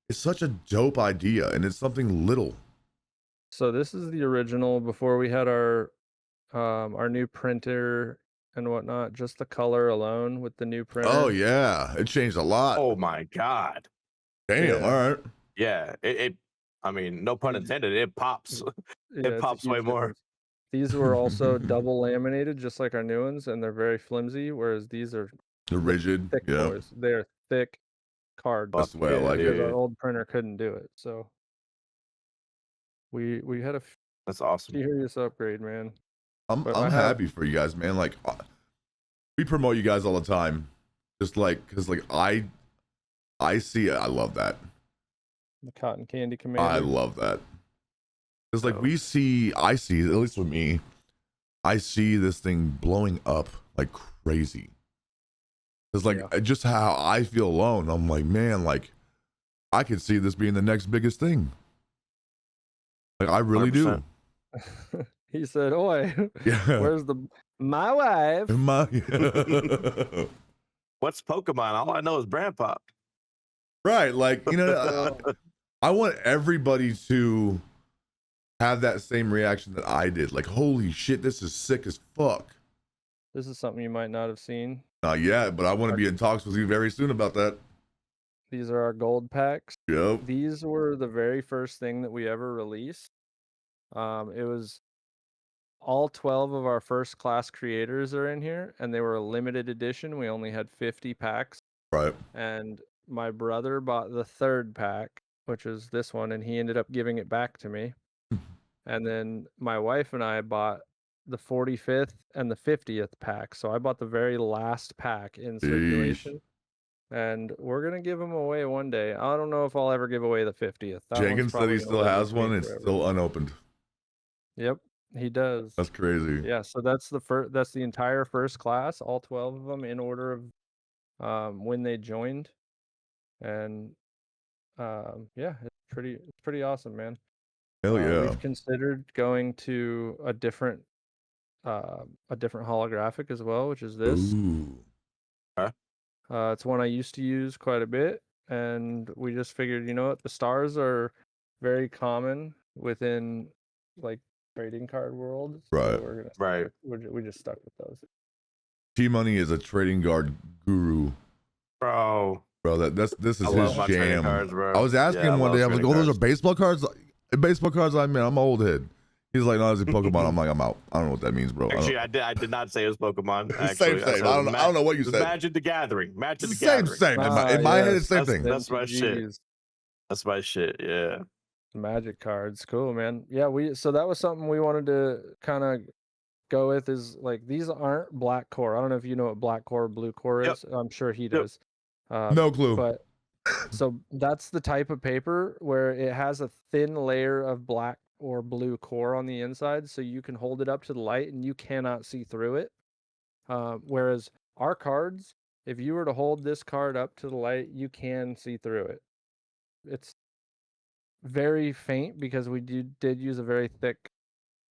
it's such a dope idea, and it's something little. So this is the original before we had our new printer and whatnot. Just the color alone with the new printer. Oh yeah, it changed a lot. Oh my god. Damn. yeah. All right. Yeah, it I mean, no pun intended, it pops. Yeah, It it's a pops way huge more. difference. These were also double laminated, just like our new ones, and they're very flimsy. Whereas these are They're rigid. thick Yeah, boys. They're thick cards. that's the way I yeah, like Because it. our dude. old printer couldn't do it. So we had a That's awesome. serious upgrade, man. I'm But I have- happy for you guys, man. Like, we promote you guys all the time, just like because like I see it. I love that. The cotton candy commander. I love that. Because like Oh. I see, at least with me, I see this thing blowing up like crazy. It's like just how I feel alone. I'm like, man, like I could see this being the next biggest thing. Like I really 100%. do. He said, "Oi, Yeah. where's my wife?" What's Pokemon? All I know is Brand Pop. Right, like I want everybody to have that same reaction that I did. Like, holy shit, this is sick as fuck. This is something you might not have seen. Not yet, but I want to be in talks with you very soon about that. These are our gold packs. Yep. These were the very first thing that we ever released. It was all 12 of our first class creators are in here, and they were a limited edition. We only had 50 packs. Right. And my brother bought the third pack, which is this one, and he ended up giving it back to me. And then my wife and I bought the 45th and the 50th pack. So I bought the very last pack in circulation. And we're going to give them away one day. I don't know if I'll ever give away the 50th. Jenkins said he still has one. It's still unopened. Yep, he does. That's crazy. Yeah, so that's the entire first class, all 12 of them in order of when they joined. And yeah, it's pretty awesome, man. Hell yeah. We've considered going to a different holographic as well, which is this. Ooh. It's one I used to use quite a bit, and we just figured, you know what, the stars are very common within like trading card world. Right. So we're gonna we just stuck with those. T-Money is a trading card guru. Bro, this is I his love my trading jam. cards, bro. I was asking him one day, I was like, oh, those are baseball cards? Baseball cards? I'm an old head. He's like, no, it's a Pokemon. I'm like, I'm out. I don't know what that means, bro. Actually, I did not say it was Pokemon. Actually, same. I don't know what you said. Magic the Gathering. Magic the Gathering. Same. In my head, it's the same thing. That's my shit. That's my shit. Yeah. Magic cards, cool, man. Yeah, so that was something we wanted to kind of go with. Is like, these aren't black core. I don't know if you know what black core, blue core is. I'm sure he does. No clue. But so that's the type of paper where it has a thin layer of black or blue core on the inside, so you can hold it up to the light and you cannot see through it. Whereas our cards, if you were to hold this card up to the light, you can see through it. It's very faint because we did use a very thick.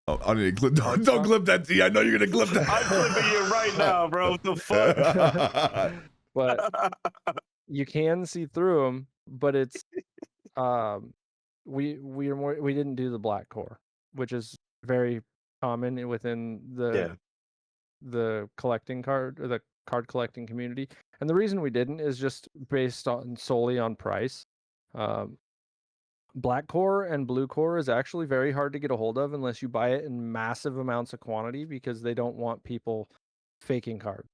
Oh, I need to clip. Don't clip that, T. I know you're gonna clip that. I'm clipping it right now, bro. What the fuck? But you can see through them, but it's we didn't do the black core, which is very common within the collecting card or the card collecting community. And the reason we didn't is just based on solely on price. Black core and blue core is actually very hard to get a hold of unless you buy it in massive amounts of quantity, because they don't want people faking cards.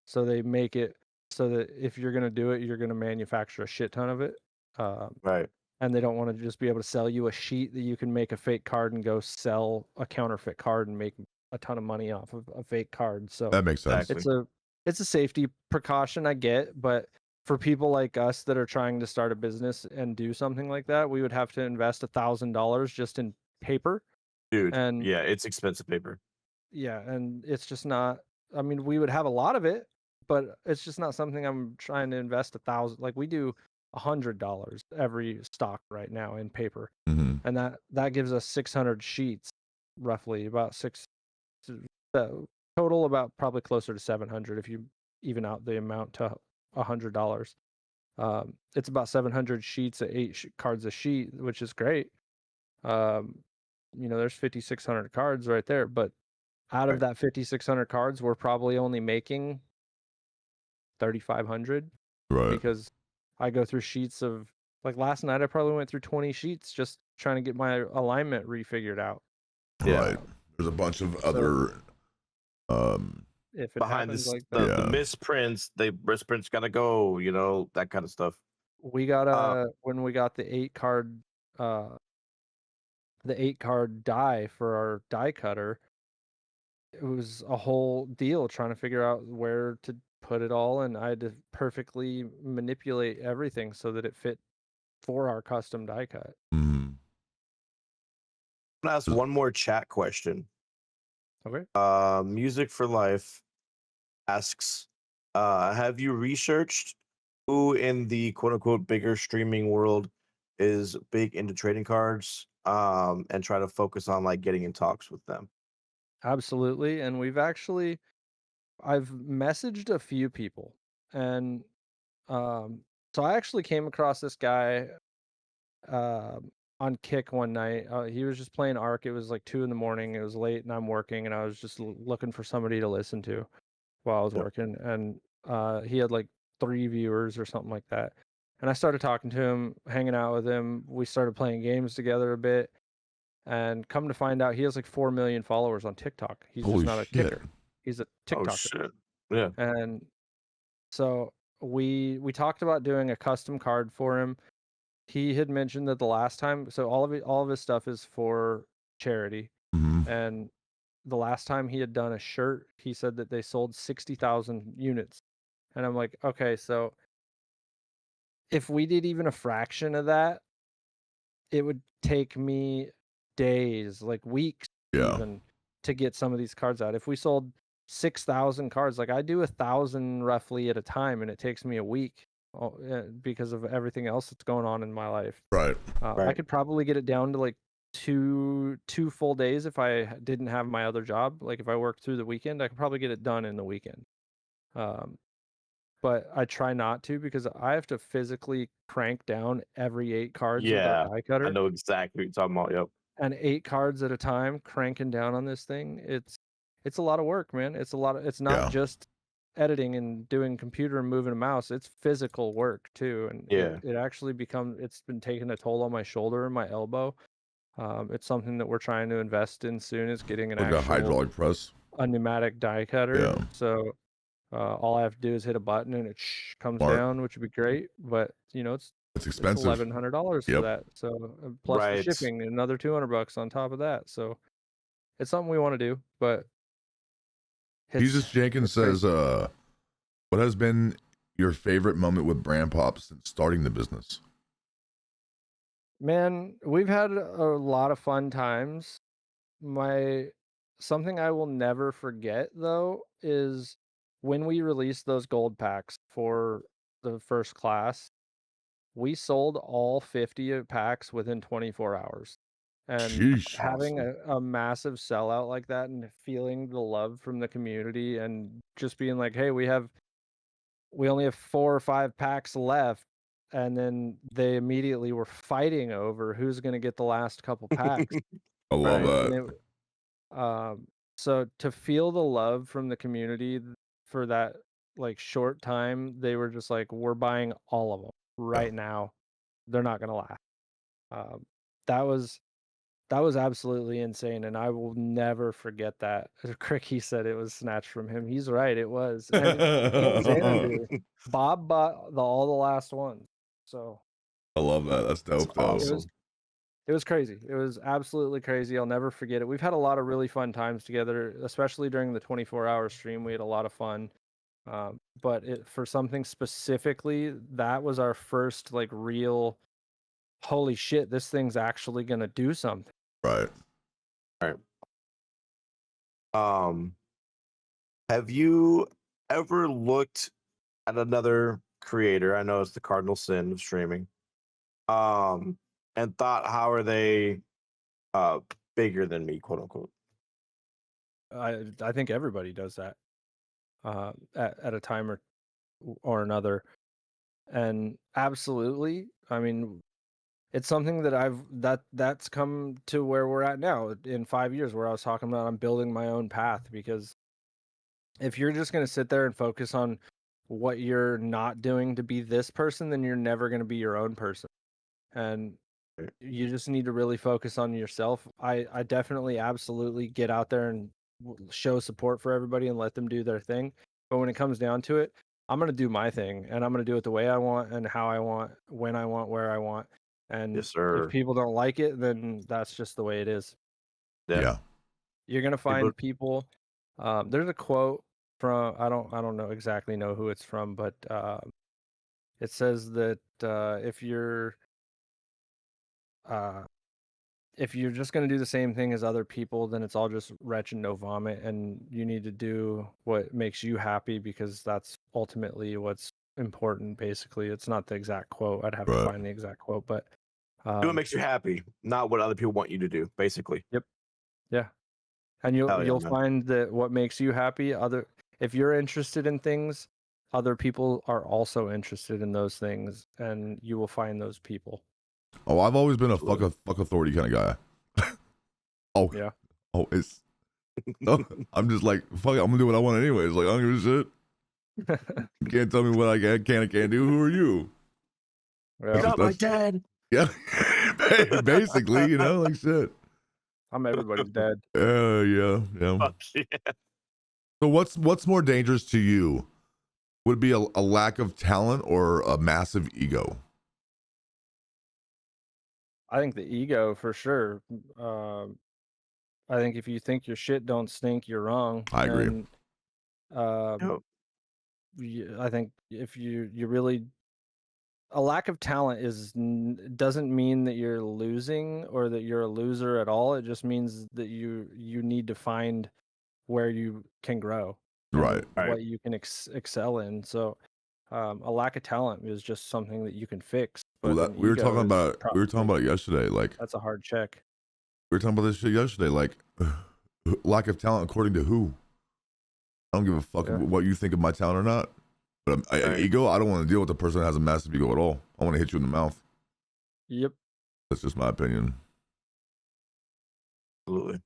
So they make it so that if you're going to do it, you're going to manufacture a shit ton of it. Right. And they don't want to just be able to sell you a sheet that you can make a fake card and go sell a counterfeit card and make a ton of money off of a fake card. So that makes sense. It's a safety precaution, I get, but for people like us that are trying to start a business and do something like that, we would have to invest $1,000 just in paper. Dude, And yeah, it's expensive paper. yeah, and it's just not. I mean, we would have a lot of it, but it's just not something I'm trying to invest 1,000. Like we do $100 every stock right now in paper, and that gives us 600 sheets, roughly about total about probably closer to 700 if you even out the amount to $100. It's about 700 sheets at cards a sheet, which is great. There's 5,600 cards right there, but out of that 5,600 cards, we're probably only making 3,500, Right. because I go through sheets of, like last night I probably went through 20 sheets just trying to get my alignment refigured out. Yeah. Right. There's a bunch of other If it Behind happens this, like that, the misprints, misprints gotta go, that kind of stuff. we got when we got the 8-card die for our die cutter, it was a whole deal trying to figure out where to put it all, and I had to perfectly manipulate everything so that it fit for our custom die cut. Mm-hmm. I'm gonna ask one more chat question. Okay. Music for Life asks, have you researched who in the quote unquote bigger streaming world is big into trading cards? And try to focus on like getting in talks with them. Absolutely. And I've messaged a few people, and so I actually came across this guy on Kick one night. He was just playing Ark. It was like 2 in the morning. It was late, and I'm working, and I was just looking for somebody to listen to while I was working. And he had like 3 viewers or something like that. And I started talking to him, hanging out with him. We started playing games together a bit. And come to find out, he has like 4 million followers on TikTok. He's Holy just not a shit. kicker. He's a TikToker. Oh shit! Yeah. And so we talked about doing a custom card for him. He had mentioned that the last time, so all of his stuff is for charity. Mm-hmm. And the last time he had done a shirt, he said that they sold 60,000 units. And I'm like, okay, so if we did even a fraction of that, it would take me days, like weeks even, to get some of these cards out. If we sold 6,000 cards, like I do 1,000 roughly at a time, and it takes me a week because of everything else that's going on in my life. Right. I could probably get it down to like two full days if I didn't have my other job. Like if I worked through the weekend, I could probably get it done in the weekend. But I try not to, because I have to physically crank down every 8 cards with our die cutter. I know exactly what you're talking about. Yep. And 8 cards at a time, cranking down on this thing. It's a lot of work, man. It's not just editing and doing computer and moving a mouse. It's physical work too. And it actually it's been taking a toll on my shoulder and my elbow. It's something that we're trying to invest in soon, is getting an like actual a hydraulic press, a pneumatic die cutter. Yeah. So all I have to do is hit a button and it comes down, which would be great. But it's expensive. $1,100 for that. So plus the shipping, another $200 on top of that. So it's something we want to do. But Jesus Jenkins says, what has been your favorite moment with Brand Pop since starting the business? Man, we've had a lot of fun times. Something I will never forget though is when we released those gold packs for the first class. We sold all 50 packs within 24 hours. And having a massive sellout like that, and feeling the love from the community, and just being like, hey, we only have 4 or 5 packs left. And then they immediately were fighting over who's going to get the last couple packs. I love that. So to feel the love from the community for that like short time, they were just like, we're buying all of them right now. They're not going to last. That was absolutely insane, and I will never forget that. Cricky said it was snatched from him. He's right, it was. And Xanadu, Bob bought all the last ones. So I love that. That's dope, though. Awesome. It was crazy. It was absolutely crazy. I'll never forget it. We've had a lot of really fun times together, especially during the 24-hour stream. We had a lot of fun. But for something specifically, that was our first like real, holy shit, this thing's actually gonna do something. Right. Right. Have you ever looked at another creator? I know it's the cardinal sin of streaming. And thought, how are they uh bigger than me, quote unquote? I think everybody does that at a time or another, and absolutely, I mean, it's something that that's come to where we're at now in 5 years, where I was talking about I'm building my own path. Because if you're just going to sit there and focus on what you're not doing to be this person, then you're never going to be your own person. And you just need to really focus on yourself. I definitely absolutely get out there and show support for everybody and let them do their thing. But when it comes down to it, I'm going to do my thing, and I'm going to do it the way I want and how I want, when I want, where I want. And Yes, if sir. people don't like it, then that's just the way it is. Yeah. You're going to find people. There's a quote from, I don't know exactly know who it's from, but it says that uh, if you're just going to do the same thing as other people, then it's all just retch and no vomit, and you need to do what makes you happy, because that's ultimately what's important. Basically, it's not the exact quote. I'd have to Right. find the exact quote, but Do what makes you happy, not what other people want you to do, basically. Yep. Yeah. And Hell yeah, you'll man. find that what makes you happy, if you're interested in things, other people are also interested in those things, and you will find those people. Oh, I've always been a fuck Absolutely. authority kind of guy. Oh, Yeah. oh, it's. Oh, I'm just like, fuck it, I'm gonna do what I want anyways. Like, I don't give a shit. You can't tell me what I can and can't do. Who are you? Yeah. You're not my That's- dad. Yeah, basically, you know, like shit. I'm everybody's dad. Yeah. Fuck yeah. So what's more dangerous to you? Would it be a lack of talent or a massive ego? I think the ego for sure. I think if you think your shit don't stink, you're wrong. I agree. And Yo, I think if you really, a lack of talent doesn't mean that you're losing or that you're a loser at all. It just means that you need to find where you can grow Right. and what you can excel in. So a lack of talent is just something that you can fix, but Well, an we were ego talking is about it. We were talking probably, about it yesterday. Like, that's a hard check. we were talking about this shit yesterday. Like, lack of talent according to who? I don't give a fuck Yeah. what you think of my talent or not. But an ego, I don't want to deal with a person that has a massive ego at all. I want to hit you in the mouth. Yep. That's just my opinion. absolutely.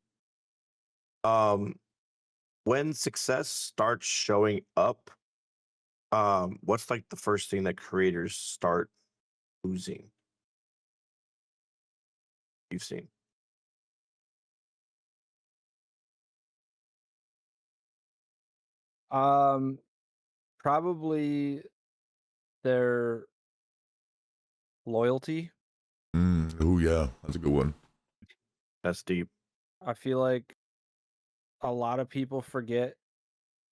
When success starts showing up, what's like the first thing that creators start losing? You've seen. Probably their loyalty. Oh yeah, that's a good one. That's deep. I feel like a lot of people forget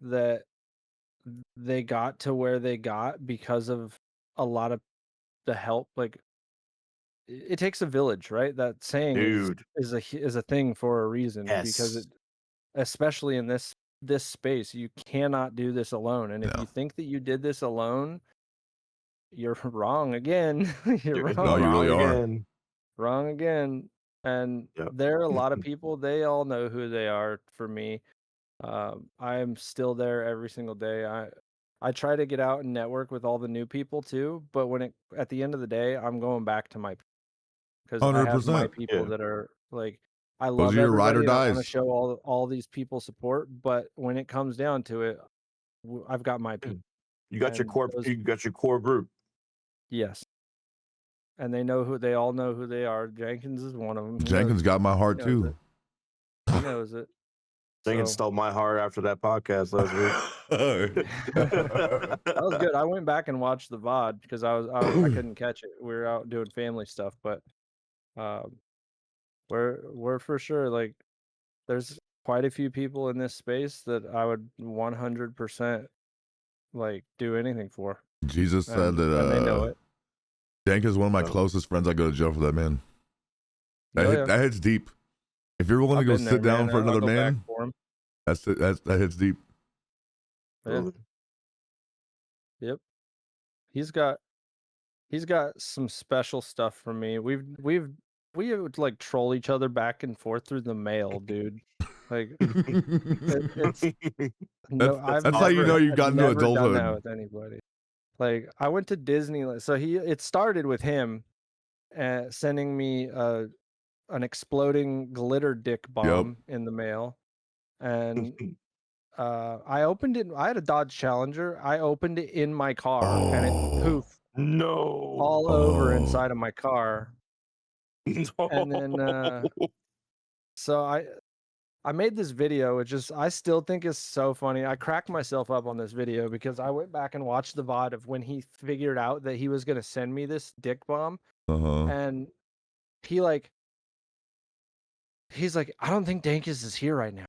that they got to where they got because of a lot of the help. Like, it takes a village, right? That saying Dude. is a thing for a reason, because Yes. especially in this space, you cannot do this alone. And if No. you think that you did this alone, you're wrong again. You're Dude, No, wrong. you wrong really are. again. Wrong again. And Yep. there are a lot of people, they all know who they are. For me, I'm still there every single day. I try to get out and network with all the new people too, but at the end of the day, I'm going back to my, because I have my 100%. people Yeah. that are like, I Those love are your ride or everybody and I want to dies. show all these people support, but when it comes down to it, I've got my people. You got your And core. You got your core group. yes, and they all know who they are. Jenkins is one of them. Jenkins got my heart He knows too. He knows it. Jenkins stole my heart after that podcast last week. That was good. I went back and watched the VOD because I couldn't catch it. We were out doing family stuff, but we're for sure, like, there's quite a few people in this space that I would 100% like do anything for. Jesus said And they know that it. Dank is one of my Oh. closest friends. I go to jail for that man. Oh, yeah. That hits deep. If you're willing I've to go been sit there, down man. for I'll another go back man, for him. that hits deep. Yeah. Totally. Yep. He's got some special stuff for me. We would like troll each other back and forth through the mail, dude. Like it's no, I've That's how you know you got into never done that adulthood. with anybody. Like I went to Disneyland, so it started with him sending me an exploding glitter dick bomb in the mail, and I opened it. I had a Dodge Challenger. I opened it in my car, and it poofed No. all over inside of my car. No. And then so I made this video, which is I still think is so funny. I cracked myself up on this video because I went back and watched the VOD of when he figured out that he was gonna send me this dick bomb, and he's like, I don't think Dankus is here right now.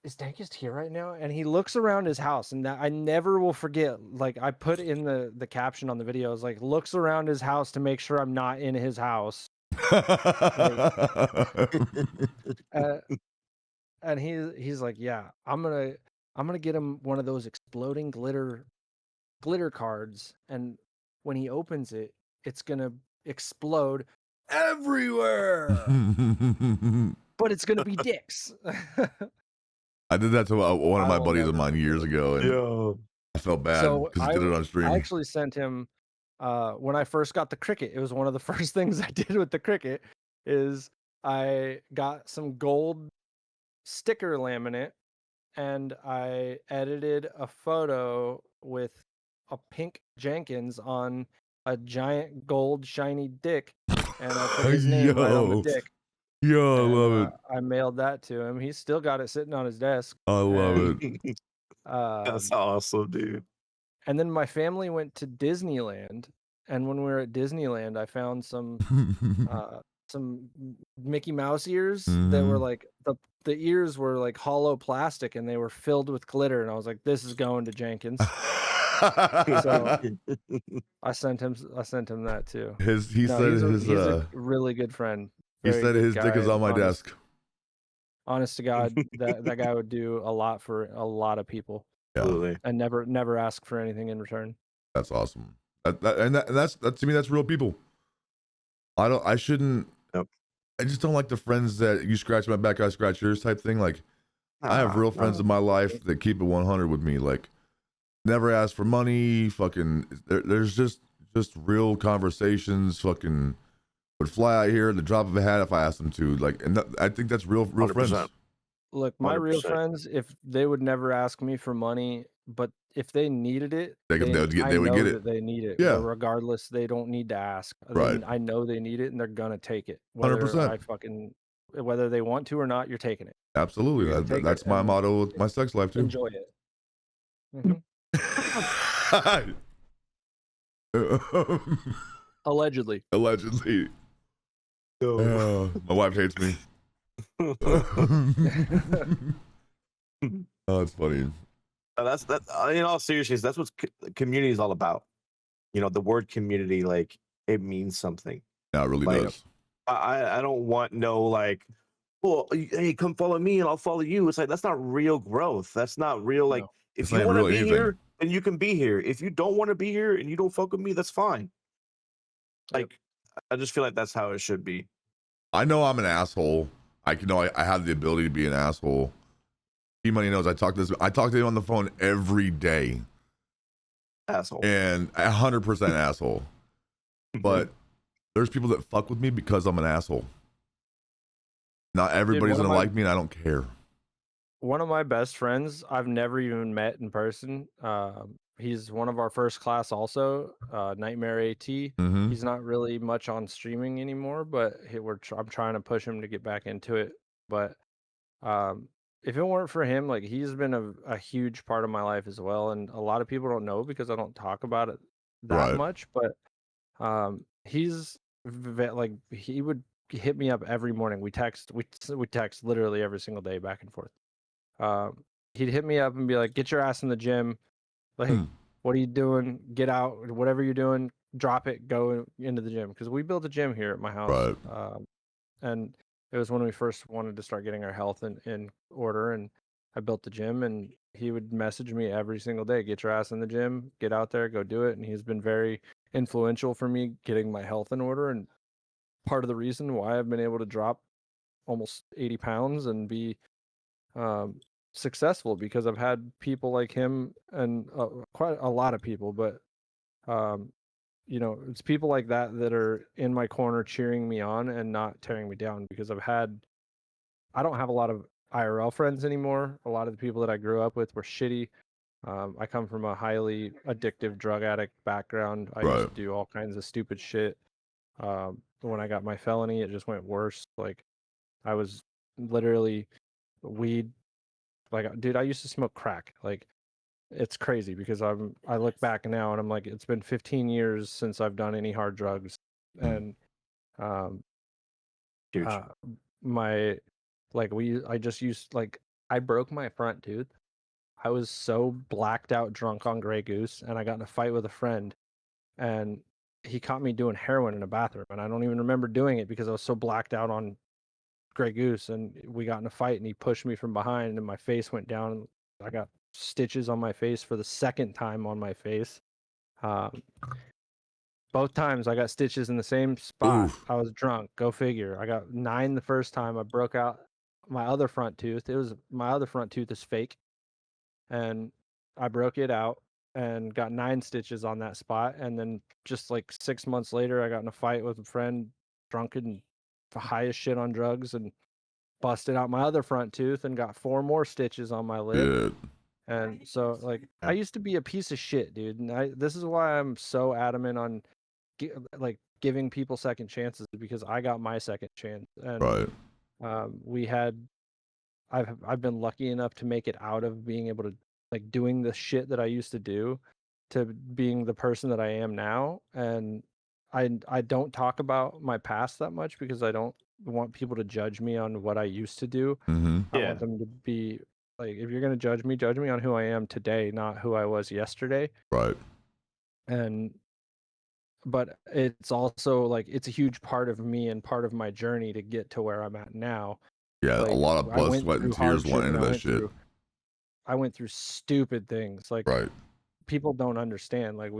Is Dankus here right now? And he looks around his house, and that I never will forget. Like I put in the caption on the video, is like looks around his house to make sure I'm not in his house. And he's like, yeah, I'm gonna get him one of those exploding glitter cards, and when he opens it, it's gonna explode everywhere, but it's gonna be dicks. I did that to one of I my will buddies of never mine years ago, and Yo. I felt bad So because he did it on stream. I actually sent him when I first got the Cricket. It was one of the first things I did with the Cricket. Is I got some gold sticker laminate, and I edited a photo with a pink Jenkins on a giant gold shiny dick, and I put his name right on the dick. Yo, I love it. I mailed that to him. He's still got it sitting on his desk. I love it. That's awesome, dude. And then my family went to Disneyland, and when we were at Disneyland, I found some Mickey Mouse ears that were like the ears were like hollow plastic, and they were filled with glitter, and I was like, this is going to Jenkins. So I sent him that too. He's a really good friend. He said his dick is on my desk. Honest to God, that guy would do a lot for a lot of people. Yeah. And never ask for anything in return. That's awesome. That's to me, that's real people. I shouldn't. Yep. I just don't like the friends that you scratch my back, I scratch yours type thing. Like, I have real friends in my life that keep it 100 with me. Like, never ask for money. Fucking, there's just real conversations. Fucking would fly out here at the drop of a hat if I asked them to. Like, and I think that's real 100%. friends. Look, my 100%. real friends, if they would never ask me for money, but if they needed it, They would get it. That they need it. Yeah. Regardless, they don't need to ask. Right. I know they need it, and they're gonna take it. 100%. Whether they want to or not, you're taking it. Absolutely. That's my motto with my sex life too. Enjoy it. Mhm. Allegedly. Allegedly. Yo. My wife hates me. Oh, it's funny. That's in all seriousness, that's what community is all about. You know, the word community, like, it means something. Yeah, it really Like, does. I don't want no, like, well, hey, come follow me and I'll follow you. It's like, that's not real growth. That's not real. Like, No. if It's you not want to really be anything. here, then you can be here. If you don't want to be here and you don't fuck with me, that's fine. Like, I just feel like that's how it should be. I know I'm an asshole. I have the ability to be an asshole. Money knows I talk to him on the phone every day. Asshole. And 100% asshole. But there's people that fuck with me because I'm an asshole. Not everybody's gonna like me, and I don't care. One of my best friends, I've never even met in person. He's one of our first class also, Nightmare AT. Mm-hmm. He's not really much on streaming anymore, but I'm trying to push him to get back into it. But if it weren't for him, like, he's been a huge part of my life as well, and a lot of people don't know because I don't talk about it that much. But he's like, he would hit me up every morning. We text literally every single day, back and forth. He'd hit me up and be like, "Get your ass in the gym. Like, Hmm. what are you doing? Get out. Whatever you're doing, drop it. Go into the gym because we built a gym here at my house. Right. And it was when we first wanted to start getting our health in order, and I built the gym, and he would message me every single day, get your ass in the gym, get out there, go do it. And he's been very influential for me getting my health in order, and part of the reason why I've been able to drop almost 80 pounds and be successful, because I've had people like him and quite a lot of people, but um, it's people like that that are in my corner cheering me on and not tearing me down, because I don't have a lot of IRL friends anymore. A lot of the people that I grew up with were shitty. I come from a highly addictive drug addict background. I used Right. to do all kinds of stupid shit. When I got my felony, it just went worse. Like, I was literally weed. Like, dude, I used to smoke crack. Like, it's crazy because I look back now and I'm like, it's been 15 years since I've done any hard drugs. Mm. And um Huge. my I just used, like, I broke my front tooth. I was so blacked out drunk on Grey Goose, and I got in a fight with a friend, and he caught me doing heroin in a bathroom, and I don't even remember doing it because I was so blacked out on Grey Goose. And we got in a fight, and he pushed me from behind, and my face went down, and I got stitches on my face for the second time on my face. Um, Both times I got stitches in the same spot. Oof. I was drunk. Go figure. I got 9 the first time. I broke out my other front tooth. My other front tooth is fake, and I broke it out and got 9 stitches on that spot. And then just like 6 months later, I got in a fight with a friend, drunk and high as shit on drugs, and busted out my other front tooth and got 4 more stitches on my lip. Yeah. And so, like, I used to be a piece of shit, dude. And this is why I'm so adamant on giving people second chances, because I got my second chance. And Right. we had I've been lucky enough to make it out of being able to, like, doing the shit that I used to do, to being the person that I am now. And I don't talk about my past that much because I don't want people to judge me on what I used to do. Mm-hmm. I Yeah. want them to be like, if you're going to judge me on who I am today, not who I was yesterday. Right. And but it's also like, it's a huge part of me and part of my journey to get to where I'm at now. Yeah. Like, A lot of I blood, went sweat, and through tears went hardship, and into that shit. I went through stupid things. Like, Right. people don't understand. Like,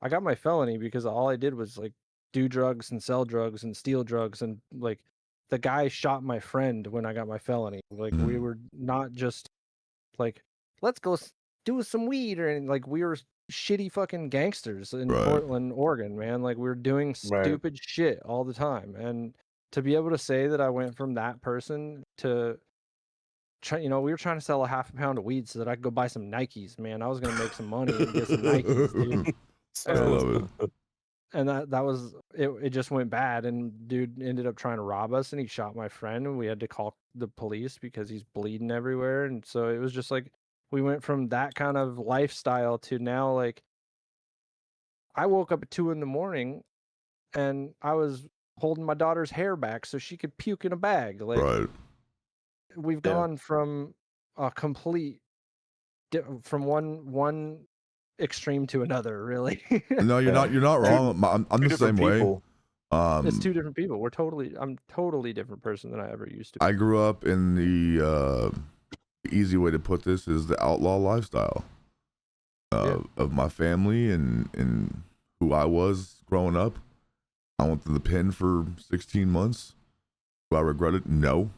I got my felony because all I did was, like, do drugs and sell drugs and steal drugs. And, like, the guy shot my friend when I got my felony. Like, we Mhm. were not just like, let's go do some weed, or anything. Like, we were shitty fucking gangsters in Right. Portland, Oregon, man. Like, we were doing Right. stupid shit all the time. And to be able to say that I went from that person to we were trying to sell a half a pound of weed so that I could go buy some Nikes, man. I was gonna make some money and get some Nikes, dude. I love it. And that was it. It just went bad, and dude ended up trying to rob us, and he shot my friend, and we had to call the police because he's bleeding everywhere. And so it was just like, we went from that kind of lifestyle to now, like, I woke up at 2 a.m. and I was holding my daughter's hair back so she could puke in a bag. Like, Right. we've Yeah. gone from a complete from one extreme to another, really. No, you're Yeah. not. You're not wrong. I'm Two the same different way. people. It's 2 different people. I'm totally different person than I ever used to be. I grew up in the easy way to put this is the outlaw lifestyle of my family and who I was growing up. I went to the pen for 16 months. Do I regret it? No.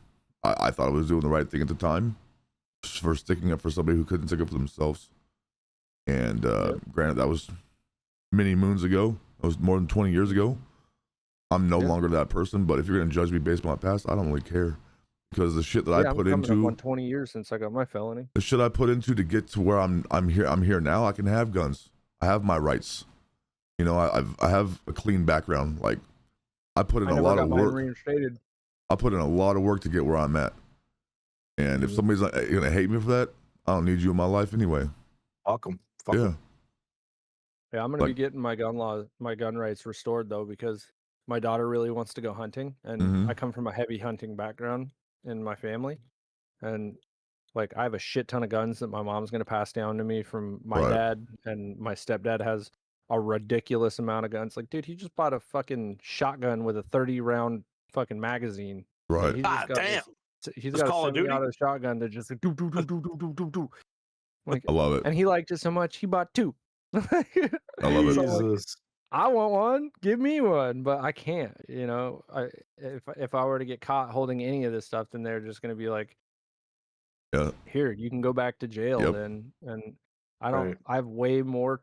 I thought I was doing the right thing at the time for sticking up for somebody who couldn't stick up for themselves. And granted, that was many moons ago. That was more than 20 years ago. I'm no longer that person, but if you're going to judge me based on my past, I don't really care. Because the shit that I put I'm coming into up on 20 years since I got my felony. the shit I put into to get to where I'm here now, I can have guns. I have my rights. You know, I have a clean background. Like, I put in a lot of work. Reinstated. I put in a lot of work to get where I'm at. And if somebody's gonna hate me for that, I don't need you in my life anyway. Fuck 'em. Yeah. Yeah, I'm gonna be getting my gun rights restored, though, because my daughter really wants to go hunting, and I come from a heavy hunting background in my family, and Like I have a shit ton of guns that my mom's gonna pass down to me from my Right. dad, and my stepdad has a ridiculous amount of guns. Like, dude, he just bought a fucking shotgun with a 30-round fucking magazine. Right. He's just God got damn. he's Just got a Call of Duty? semi-auto shotgun that just like, do do do do do do do do. Like, I love it. and he liked it so much he bought 2. I love it. So, like, Jesus. I want one, give me one, but I can't. If I were to get caught holding any of this stuff, then they're just gonna be like, Yeah. here, you can go back to jail Yep. then. And I don't. Right. I have way more.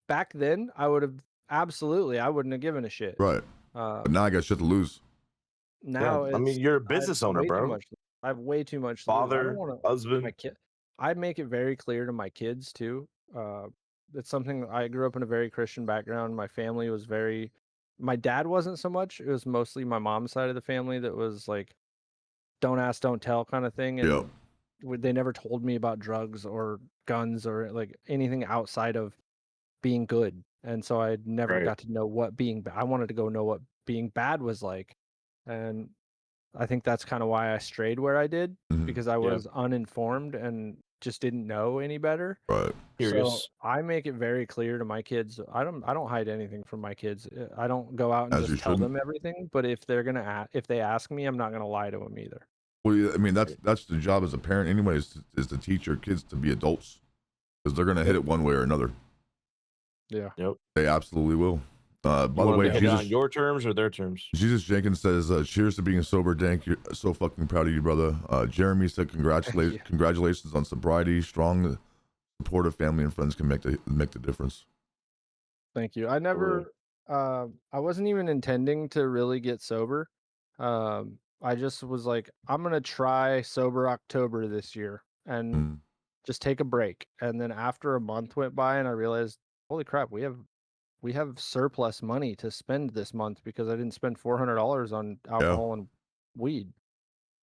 Back then, I would have absolutely. I wouldn't have given a shit. Right. But now I got shit to lose. Now Yeah, I mean, it's you're a I have business owner, way too bro. much. I have way too much to lose. I Father, don't want to. My husband. kid. I make it very clear to my kids too. It's something I grew up in a very Christian background. My family was very. My dad wasn't so much. It was mostly my mom's side of the family that was like, don't ask, don't tell kind of thing. And Yep. they never told me about drugs or guns or like anything outside of being good. And so I never Right. got to know what being I wanted to go know what being bad was like. And I think that's kind of why I strayed where I did, Mhm. because I was uninformed and just didn't know any better. Right. So Curious. I make it very clear to my kids. I don't hide anything from my kids. I don't go out and As you just tell shouldn't. them everything. But if if they ask me, I'm not gonna lie to them either. Well, yeah, I mean, that's the job as a parent, anyways, is to teach your kids to be adults, because they're gonna hit it one way or another. Yeah. Yep. They absolutely will. By You the want way, to hit it on Jesus, your terms or their terms? Jesus Jenkins says, "Cheers to being sober, Dank. You're so fucking proud of you, brother." Jeremy said, you. "Congratulations on sobriety. Strong, supportive family and friends can make the difference." Thank you. I never, I wasn't even intending to really get sober. I just was like, I'm gonna try sober October this year and Mm. just take a break. And then after a month went by, and I realized, holy crap, we have surplus money to spend this month because I didn't spend $400 on alcohol and weed.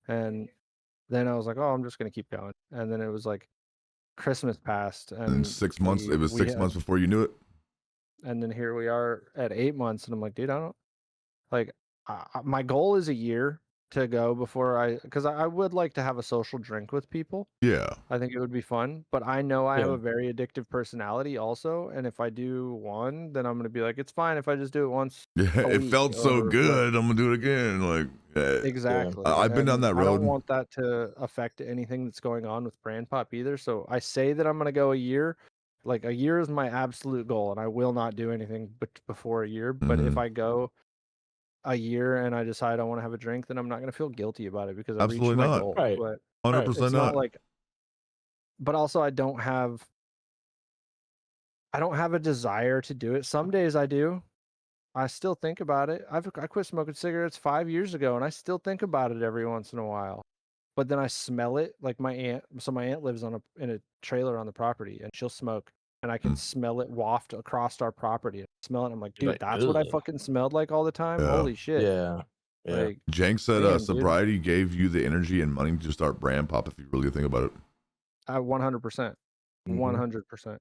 And then I was like, oh, I'm just gonna keep going. And then it was like Christmas passed, In and 6 months, it was 6 months before you knew it. and then here we are at 8 months, and I'm like, dude, I don't like. My goal is a year to go before because I would like to have a social drink with people. Yeah. I think it would be fun, but I know I have Yeah. a very addictive personality also, and if I do one, then I'm gonna be like, it's fine if I just do it once. Yeah. A It week felt so or good. I'm gonna do it again. Like, Exactly. I've been down And that I don't road. want that to affect anything that's going on with brand pop either. So I say that I'm gonna go a year. Like a year is my absolute goal, and I will not do anything before a year. But if Mhm. I go a year and I decide I want to have a drink, then I'm not gonna feel guilty about it because I've reached Absolutely my not. goal. Right. But 100% it's not. not like. But also, I don't have a desire to do it. Some days I do. I still think about it. I quit smoking cigarettes 5 years ago, and I still think about it every once in a while. But then I smell it, like my aunt. So my aunt lives in a trailer on the property, and she'll smoke, and I can smell it waft across our property. And smell it, and I'm like, You're dude, like, that's what I "Ugh." fucking smelled like all the time. Yeah. Holy shit! Yeah. Yeah. Like, Jank said damn, dude. sobriety gave you the energy and money to start brand pop, if you really think about it. 100%, Mhm. 100%.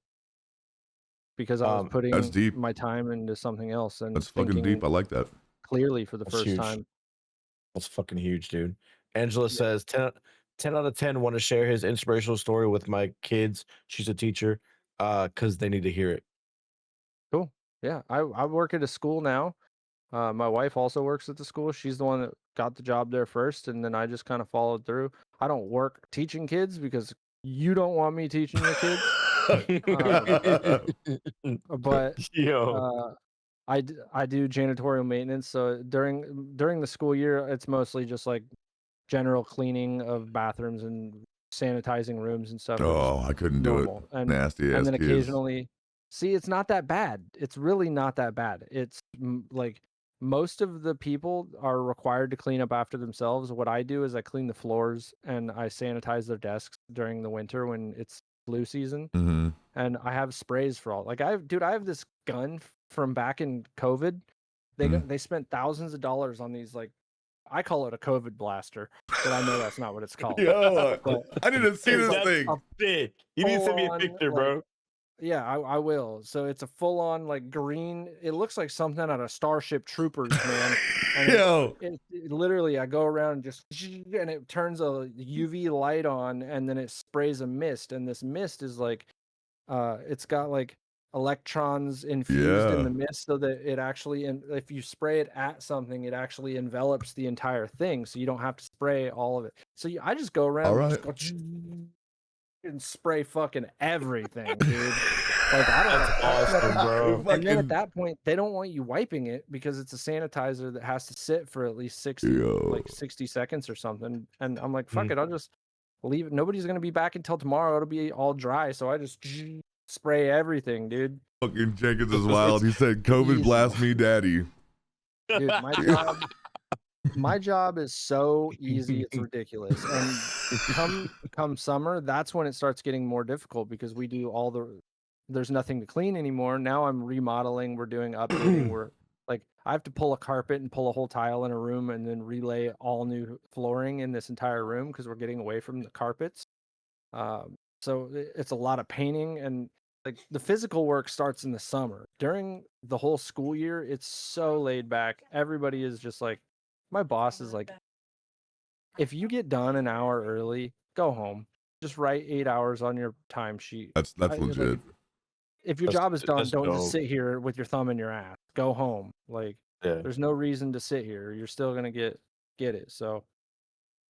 Because I was That's putting deep. my time into something else and That's fucking thinking deep. I like that. clearly for the That's first huge. time. That's fucking huge, dude. Angela Yeah. says 10 out of 10 want to share his inspirational story with my kids. She's a teacher because they need to hear it. Cool. Yeah, I work at a school now. My wife also works at the school. She's the one that got the job there first, and then I just kind of followed through. I don't work teaching kids because you don't want me teaching your kids. But Yo. I do janitorial maintenance. So during the school year, it's mostly just like general cleaning of bathrooms and sanitizing rooms and stuff. It's Oh, I couldn't do it. normal. And Nasty ass then kids. occasionally, see, it's not that bad. It's really not that bad. It's like most of the people are required to clean up after themselves. What I do is I clean the floors and I sanitize their desks during the winter when it's flu season. Mm-hmm. And I have sprays for all. Like I have this gun from back in COVID. They spent thousands of dollars on these, like, I call it a COVID blaster, but I know that's not what it's called. Yo, But I need to see Dude, this that's thing. big. You need to send me a full-on, picture, like, bro. Yeah, I will. So it's a full on like green. It looks like something out of Starship Troopers, man. And Yo, it literally, I go around and just and it turns a UV light on, and then it sprays a mist, and this mist is like, it's got like electrons infused in yeah. the mist, so that it actually, and if you spray it at something, it actually envelops the entire thing, so you don't have to spray all of it. So I just go around All and right. just go and spray fucking everything, dude. Like I don't. That's awesome, bro. And then at Fucking that point, they don't want you wiping it because it's a sanitizer that has to sit for at least 60, yo, like 60 seconds or something. And I'm like, fuck Mm. it, I'll just leave it. Nobody's gonna be back until tomorrow. It'll be all dry, so I just spray everything, dude. fucking Jenkins is wild. He said, "COVID easy. blast me, daddy." Dude, my job is so easy, it's ridiculous. And come summer, that's when it starts getting more difficult because we do all there's nothing to clean anymore. Now I'm remodeling, we're doing updating, we're like I have to pull a carpet and pull a whole tile in a room and then relay all new flooring in this entire room because we're getting away from the carpets. So it's a lot of painting, and like the physical work starts in the summer. During the whole school year, it's so laid back. Everybody is just like, my boss is like, if you get done an hour early, go home. Just write 8 hours on your timesheet. That's Like, legit. if your job is done, that's don't just dope. sit here with your thumb in your ass. Go home. Like, Yeah. there's no reason to sit here. You're still gonna get it. So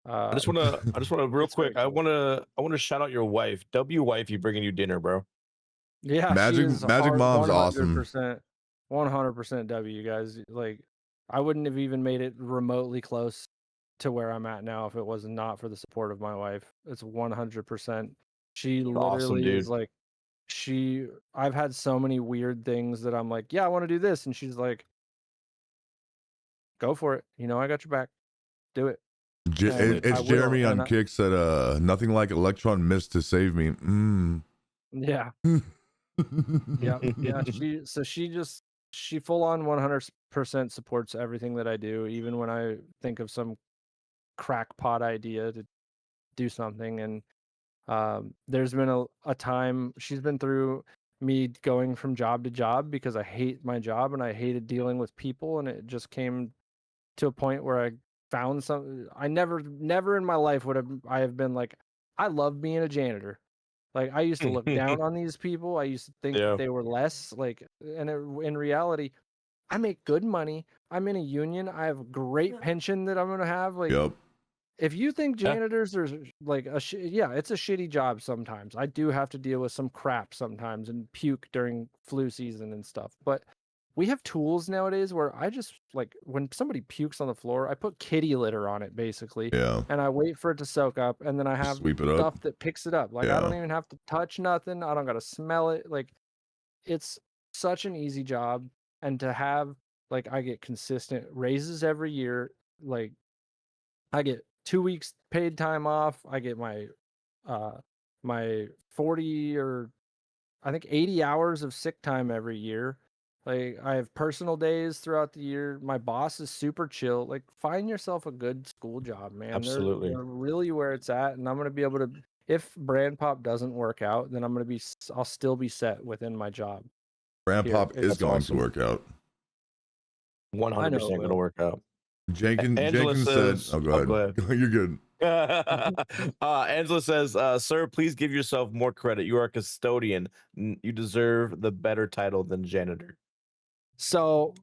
I just wanna real it's very quick. I wanna shout out your wife. Wifey bringing you dinner, bro. yeah, Magic she is Magic Mom's awesome. 100% W, guys. Like, I wouldn't have even made it remotely close to where I'm at now if it was not for the support of my wife. It's 100%. She Awesome, literally dude. is like, I've had so many weird things that I'm like, yeah, I want to do this. And she's like, go for it. You know, I got your back. Do it. And I It's will, Jeremy on and Kick said, "Nothing like electron mist to save me." yeah. Yeah. She full on 100% supports everything that I do, even when I think of some crackpot idea to do something. And there's been a time she's been through me going from job to job because I hate my job and I hated dealing with people, and it just came to a point where I found some. I never in my life I have been like, I love being a janitor. Like, I used to look down on these people. I used to think Yeah. that they were less like, and in reality, I make good money. I'm in a union. I have a great pension that I'm gonna have. Like, Yep. if you think Yeah. janitors are like yeah, it's a shitty job sometimes. I do have to deal with some crap sometimes and puke during flu season and stuff. But we have tools nowadays where I just like when somebody pukes on the floor, I put kitty litter on it basically, Yeah. and I wait for it to soak up, and then I have Sweep it up. stuff that picks it up. Like, I don't Yeah. even have to touch nothing. I don't got to smell it. Like, it's such an easy job, and to have like I get consistent raises every year. Like, I get 2 weeks paid time off. I get my 40 or I think 80 hours of sick time every year. Like, I have personal days throughout the year. My boss is super chill. Like, find yourself a good school job, man. Absolutely. They're really where it's at, and I'm gonna be able to. If Brand Pop doesn't work out, then I'll still be set within my job. Brand Here, Pop is it's going awesome. to work out. 100% gonna work out. Angela Jenkins says, said, "Oh, go ahead. You're good." Angela says, "Sir, please give yourself more credit. You are a custodian. You deserve the better title than janitor." So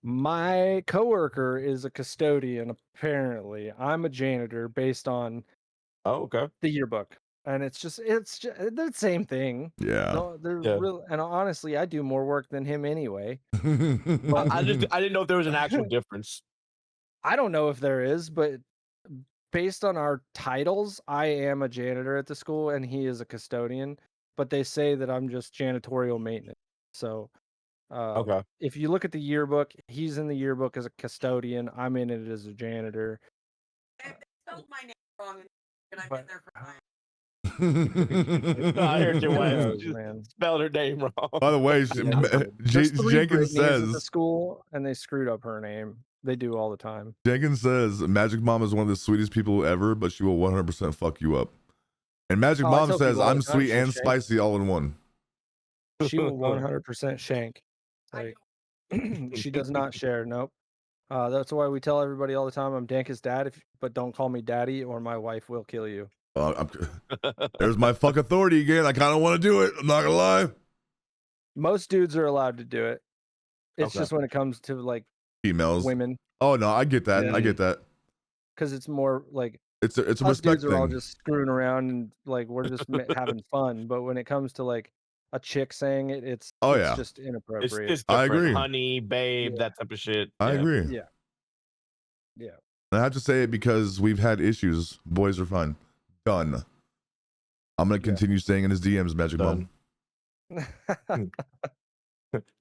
my coworker is a custodian. Apparently, I'm a janitor based on Oh, okay. the yearbook, and it's just the same thing. Yeah. No, they're Yeah. real, and honestly, I do more work than him anyway. I didn't know if there was an actual difference. I don't know if there is, but based on our titles, I am a janitor at the school, and he is a custodian. But they say that I'm just janitorial maintenance. So, Okay. if you look at the yearbook, he's in the yearbook as a custodian. I'm in it as a janitor. They spelled my name wrong, and I've But- been there for 9. I heard your Who wife knows, just man. spelled her name wrong. By the way, There's 3 Jenkins Britneys at the says, school, and they screwed up her name. They do all the time. Jenkins says, Magic Mom is one of the sweetest people ever, but she will 100% fuck you up. And Magic Oh, I Mom tell says, people all I'm the time, sweet she's and Shank. spicy all in one. She will 100% shank. I Like, don't. she does not share. Nope. That's why we tell everybody all the time, I'm Danka's dad, but don't call me daddy or my wife will kill you. There's my fuck authority again. I kind of want to do it. I'm not gonna lie. Most dudes are allowed to do it. It's Okay. just when it comes to like Females. women, Oh no, I get that. I Yeah. get that. because it's more like It's a us respect dudes are all thing. just screwing around and like we're just having fun. But when it comes to like a chick saying it, it's Oh, it's yeah. just It's inappropriate. different. I agree. Honey, babe, Yeah. that type of shit. I Yeah. agree. Yeah. Yeah. I have to say it because we've had issues. Boys are fine. Done. I'm gonna Yeah. continue staying in his DMs, Magic Mom. Done.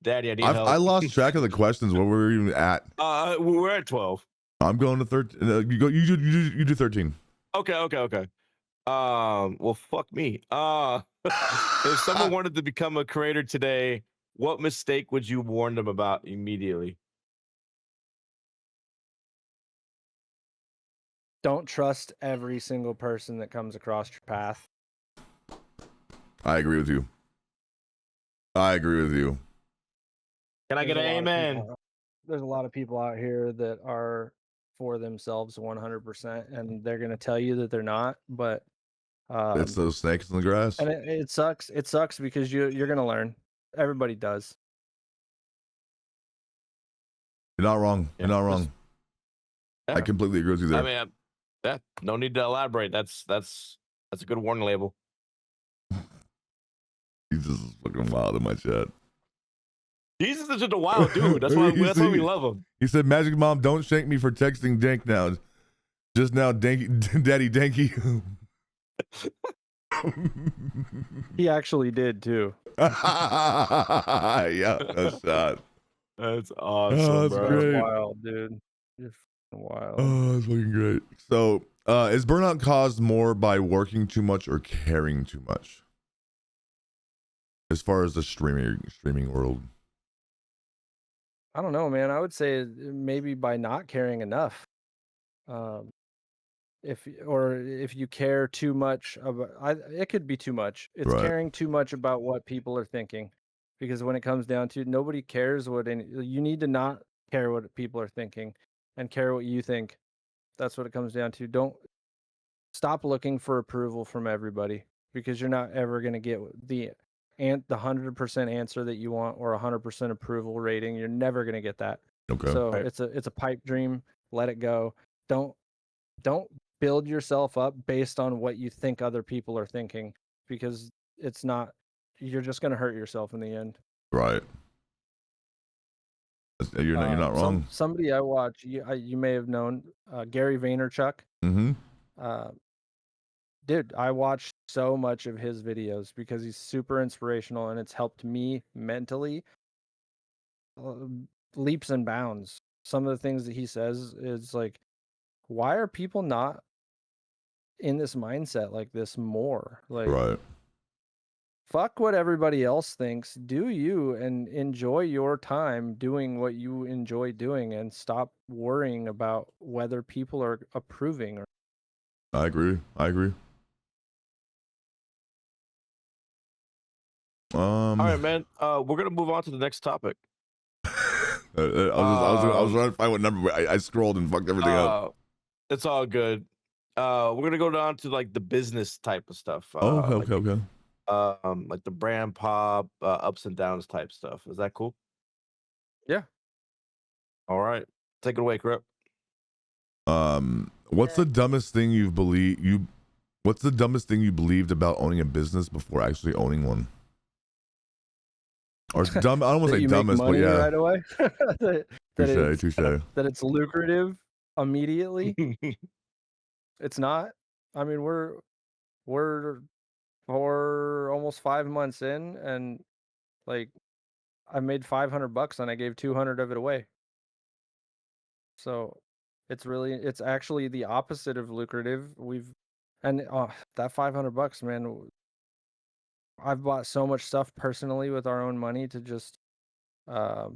Daddy, I need I help. lost track of the questions. Where were we even at? We're at 12. I'm going to 13. You go. You do 13. Okay. Well, fuck me. If someone wanted to become a creator today, what mistake would you warn them about immediately? Don't trust every single person that comes across your path. I agree with you. Can I get an amen? There's a lot of people out here that are for themselves 100%, and they're gonna tell you that they're not. But It's those snakes in the grass. and it sucks. It sucks because you're gonna learn. Everybody does. You're not wrong. Yeah, You're not wrong. I completely agree with you there. I mean, yeah, no need to elaborate. That's a good warning label. Jesus is fucking wild in my chat. Jesus is just a wild dude. That's why we love him. He said, "Magic Mom, don't shank me for texting Dank now. Just now, Danky, Daddy Danky." He actually did too. Yeah, that's shot. That's awesome, Oh, that's bro. great. That's wild, dude. You're fucking wild. Oh, that's fucking great. So, is burnout caused more by working too much or caring too much? As far as the streaming world. I don't know, man. I would say maybe by not caring enough. If you care too much about, it could be too much. It's Right. caring too much about what people are thinking, because when it comes down to, nobody cares what you need to not care what people are thinking and care what you think. That's what it comes down to. Don't stop looking for approval from everybody, because you're not ever going to get the 100% answer that you want, or 100% approval rating. You're never going to get that. Okay. So Right. it's a pipe dream. Let it go. Don't build yourself up based on what you think other people are thinking, because it's not. You're just going to hurt yourself in the end. Right. You're not wrong. Somebody I watch, you may have known, Gary Vaynerchuk. Mm-hmm. Dude, I watched so much of his videos because he's super inspirational, and it's helped me mentally leaps and bounds. Some of the things that he says is like, why are people not in this mindset like this more? Like, Right. fuck what everybody else thinks. Do you, and enjoy your time doing what you enjoy doing, and stop worrying about whether people are approving. I agree. All right, man. We're gonna move on to the next topic. I was trying to find what number. I scrolled and fucked everything up. It's all good. We're gonna go down to like the business type of stuff. Okay. Like the brand pop, ups and downs type stuff. Is that cool? Yeah. All right. Take it away, Kurupt. What's the dumbest thing What's the dumbest thing you believed about owning a business before actually owning one? Or dumb? I don't want to That say you make dumbest, but money yeah. right away. Touche. That it's lucrative immediately. It's not. I mean, we're almost 5 months in, and like, I made $500 and I gave 200 of it away. So it's actually the opposite of lucrative. That $500, man, I've bought so much stuff personally with our own money to just to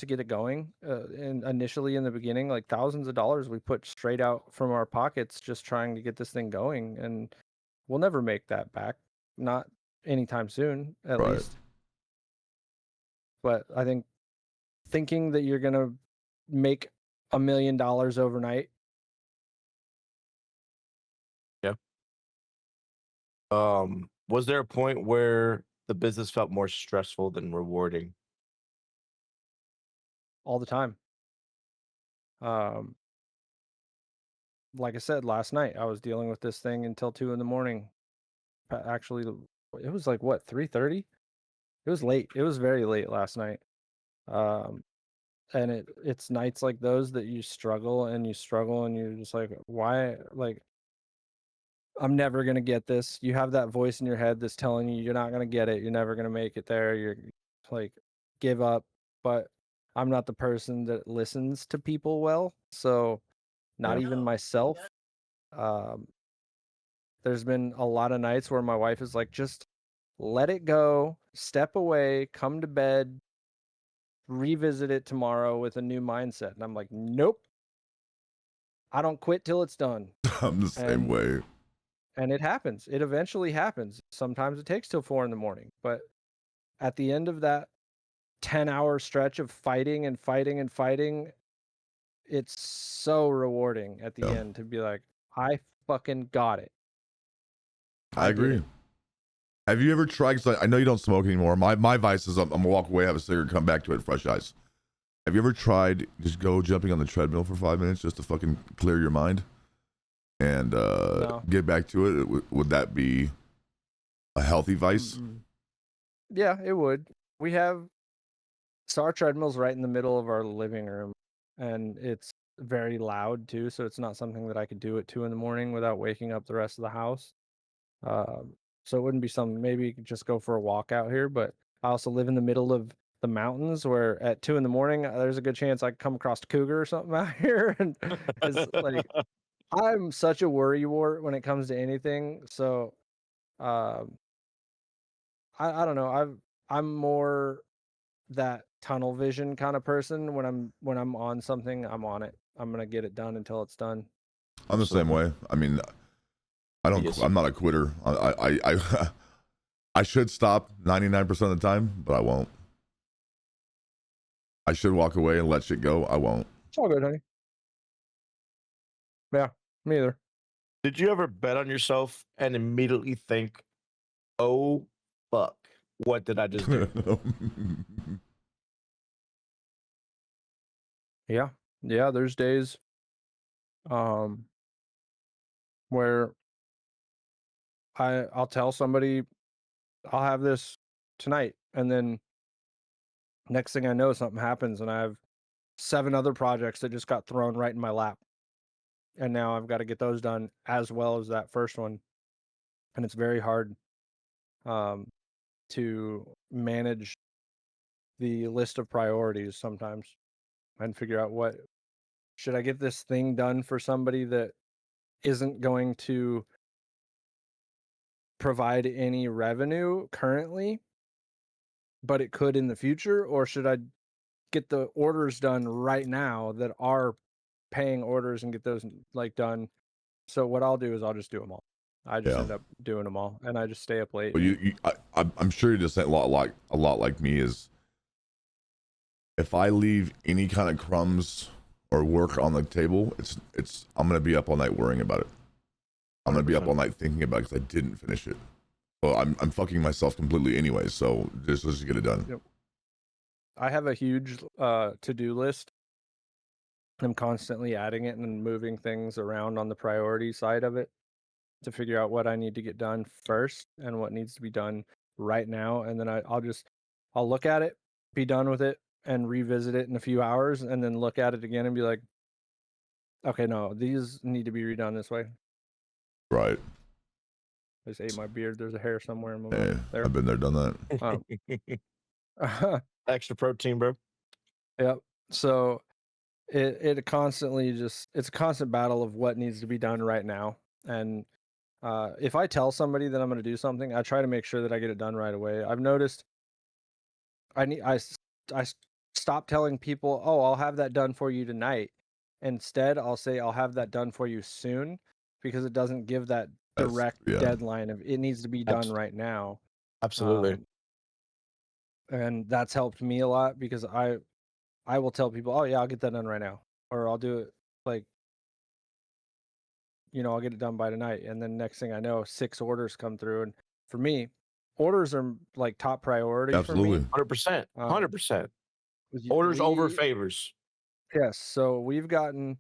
get it going. And initially in the beginning, like thousands of dollars we put straight out from our pockets just trying to get this thing going, and we'll never make that back. Not anytime soon, at Right. least. But I think thinking that you're gonna make $1 million overnight. Was there a point where the business felt more stressful than rewarding? All the time. Like I said, last night I was dealing with this thing until 2 a.m. Actually, it was like what, 3:30? It was late. It was very late last night. And it's nights like those that you struggle and you're just like, why? Like, I'm never gonna get this. You have that voice in your head that's telling you you're not gonna get it. You're never gonna make it there. You're like, give up. But I'm not the person that listens to people well. So not Yeah. even myself. There's been a lot of nights where my wife is like, just let it go, step away, come to bed, revisit it tomorrow with a new mindset. And I'm like, nope, I don't quit till it's done. I'm the same And way. and it happens. It eventually happens. Sometimes it takes till 4 a.m, but at the end of that 10-hour stretch of fighting and fighting and fighting, it's so rewarding at the Yeah. end to be like, I fucking got it. I did agree. it. Have you ever tried? Cause I know you don't smoke anymore. My vice is I'm gonna walk away, have a cigarette, come back to it, fresh eyes. Have you ever tried just go jumping on the treadmill for 5 minutes just to fucking clear your mind and No. get back to it? Would that be a healthy vice? Mm-mm. Yeah, it would. We have our treadmill's right in the middle of our living room, and it's very loud too. So it's not something that I could do at 2 a.m. without waking up the rest of the house. So it wouldn't be something. Maybe you could just go for a walk out here. But I also live in the middle of the mountains, where at 2 a.m. there's a good chance I could come across a cougar or something out here, and it's like I'm such a worrywart when it comes to anything. So, um, I don't know. I'm more that tunnel vision kind of person. When I'm on something, I'm on it. I'm gonna get it done until it's done. I'm the same way. I mean, Yes. I'm not a quitter. I should stop 99% of the time, but I won't. I should walk away and let shit go. I won't. It's all good, honey. Yeah, me either. Did you ever bet on yourself and immediately think, "Oh fuck, what did I just do?" Yeah, there's days where I'll tell somebody I'll have this tonight, and then next thing I know, something happens and I have 7 other projects that just got thrown right in my lap. And now I've got to get those done as well as that first one. And it's very hard to manage the list of priorities sometimes and figure out what should I get this thing done for somebody that isn't going to provide any revenue currently, but it could in the future, or should I get the orders done right now that are paying orders and get those like done? So what I'll do is I'll just do them all. I just end up doing them all, and I just stay up late. But I'm sure you're just a lot like me. Is if I leave any kind of crumbs or work on the table, it's I'm gonna be up all night worrying about it. I'm gonna be up all night thinking about it because I didn't finish it. Well, I'm fucking myself completely anyway. So let's just get it done. Yep. I have a huge to-do list. I'm constantly adding it and moving things around on the priority side of it to figure out what I need to get done first and what needs to be done right now. And then I'll look at it, be done with it, and revisit it in a few hours, and then look at it again and be like, okay, no, these need to be redone this way. Right. I just ate my beard. There's a hair somewhere in my Hey, mouth there. I've been there, done that. Extra protein, bro. Yep. So it constantly it's a constant battle of what needs to be done right now. And if I tell somebody that I'm going to do something, I try to make sure that I get it done right away. I've noticed I stop telling people, oh, I'll have that done for you tonight. Instead, I'll say I'll have that done for you soon, because it doesn't give that direct deadline of it needs to be done right now. Absolutely. And that's helped me a lot because I will tell people, oh yeah, I'll get that done right now, or I'll do it like, I'll get it done by tonight. And then next thing I know, 6 orders come through. And for me, orders are like top priority for me. Absolutely. 100%. Um, 100%. Orders over we favors. yes, so we've gotten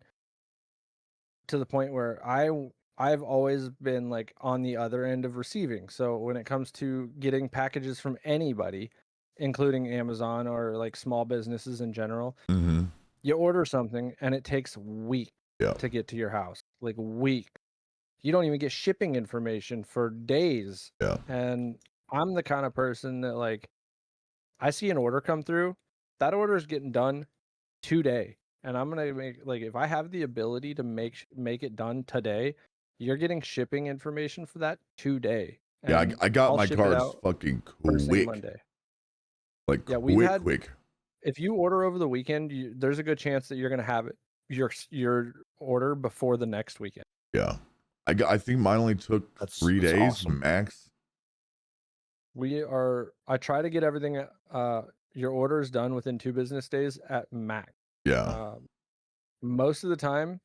to the point where I've always been like on the other end of receiving. So when it comes to getting packages from anybody, including Amazon or like small businesses in general, Mm-hmm. you order something and it takes weeks Yeah. to get to your house. Like weeks. You don't even get shipping information for days. Yeah. And I'm the kind of person that like I see an order come through, that order is getting done today. And I'm gonna make like if I have the ability to make it done today, you're getting shipping information for that today. Yeah, And I got I'll my ship it cards out fucking first thing quick. Monday. Like Yeah, we've had quick. if you order over the weekend, there's a good chance that you're gonna have it your order before the next weekend. Yeah. I think mine only took That's 3 days awesome. max. I try to get everything your orders done within 2 business days at max. Yeah. Most of the time,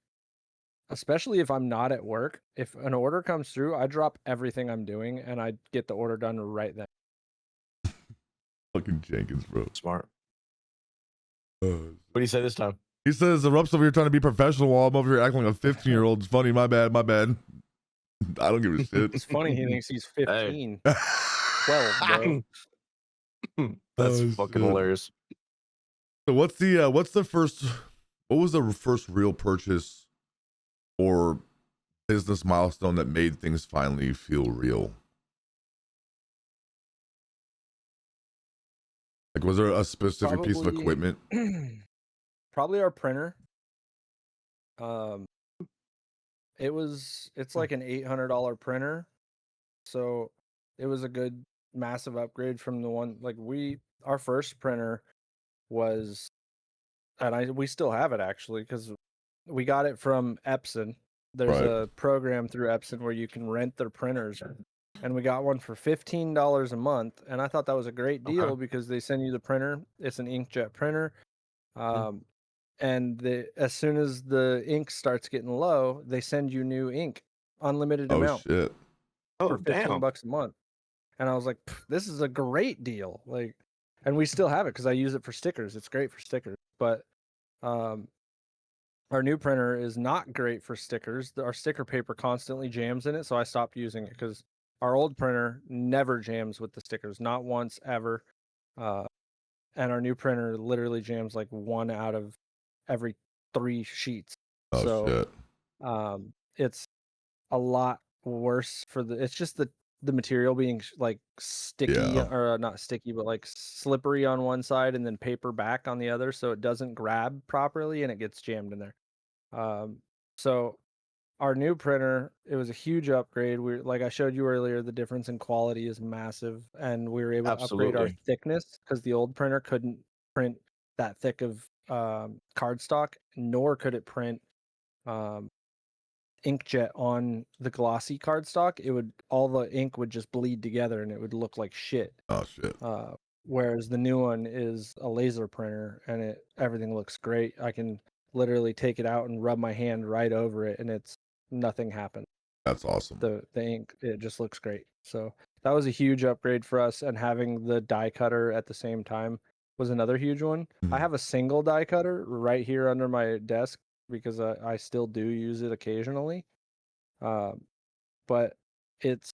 especially if I'm not at work, if an order comes through, I drop everything I'm doing and I get the order done right then. Fucking Jenkins, bro. Smart. What do you say this time? He says the Rups over here trying to be professional while I'm over here acting like a 15-year-old. It's funny, my bad. I don't give a shit. It's funny he thinks he's 15. 12, bro. That's Oh, fucking shit. hilarious. So what was the first real purchase or business milestone that made things finally feel real? Like, was there a specific piece of equipment? Probably our printer. It's like an $800 printer. So it was a good massive upgrade from the one like our first printer was, and we still have it actually because we got it from Epson. There's Right. a program through Epson where you can rent their printers, and we got one for $15 a month. And I thought that was a great deal because they send you the printer. It's an inkjet printer. And as soon as the ink starts getting low, they send you new ink, unlimited Oh amount shit. for $15 a month. And I was like, this is a great deal. Like, and we still have it because I use it for stickers. It's great for stickers. But our new printer is not great for stickers. Our sticker paper constantly jams in it, so I stopped using it because our old printer never jams with the stickers, not once ever. And our new printer literally jams like 1 out of every 3 sheets. Oh So shit. it's a lot worse it's just the material being like sticky Yeah. or not sticky, but like slippery on one side and then paper back on the other, so it doesn't grab properly and it gets jammed in there. So our new printer, it was a huge upgrade. Like I showed you earlier, the difference in quality is massive, and we were able to upgrade our Absolutely. thickness because the old printer couldn't print that thick of cardstock, nor could it print inkjet on the glossy cardstock. All the ink would just bleed together and it would look like shit. Oh shit. Whereas the new one is a laser printer and everything looks great. I can literally take it out and rub my hand right over it and nothing happened. That's awesome. The ink, it just looks great. So that was a huge upgrade for us, and having the die cutter at the same time was another huge one. I have a single die cutter right here under my desk because I still do use it occasionally. But it's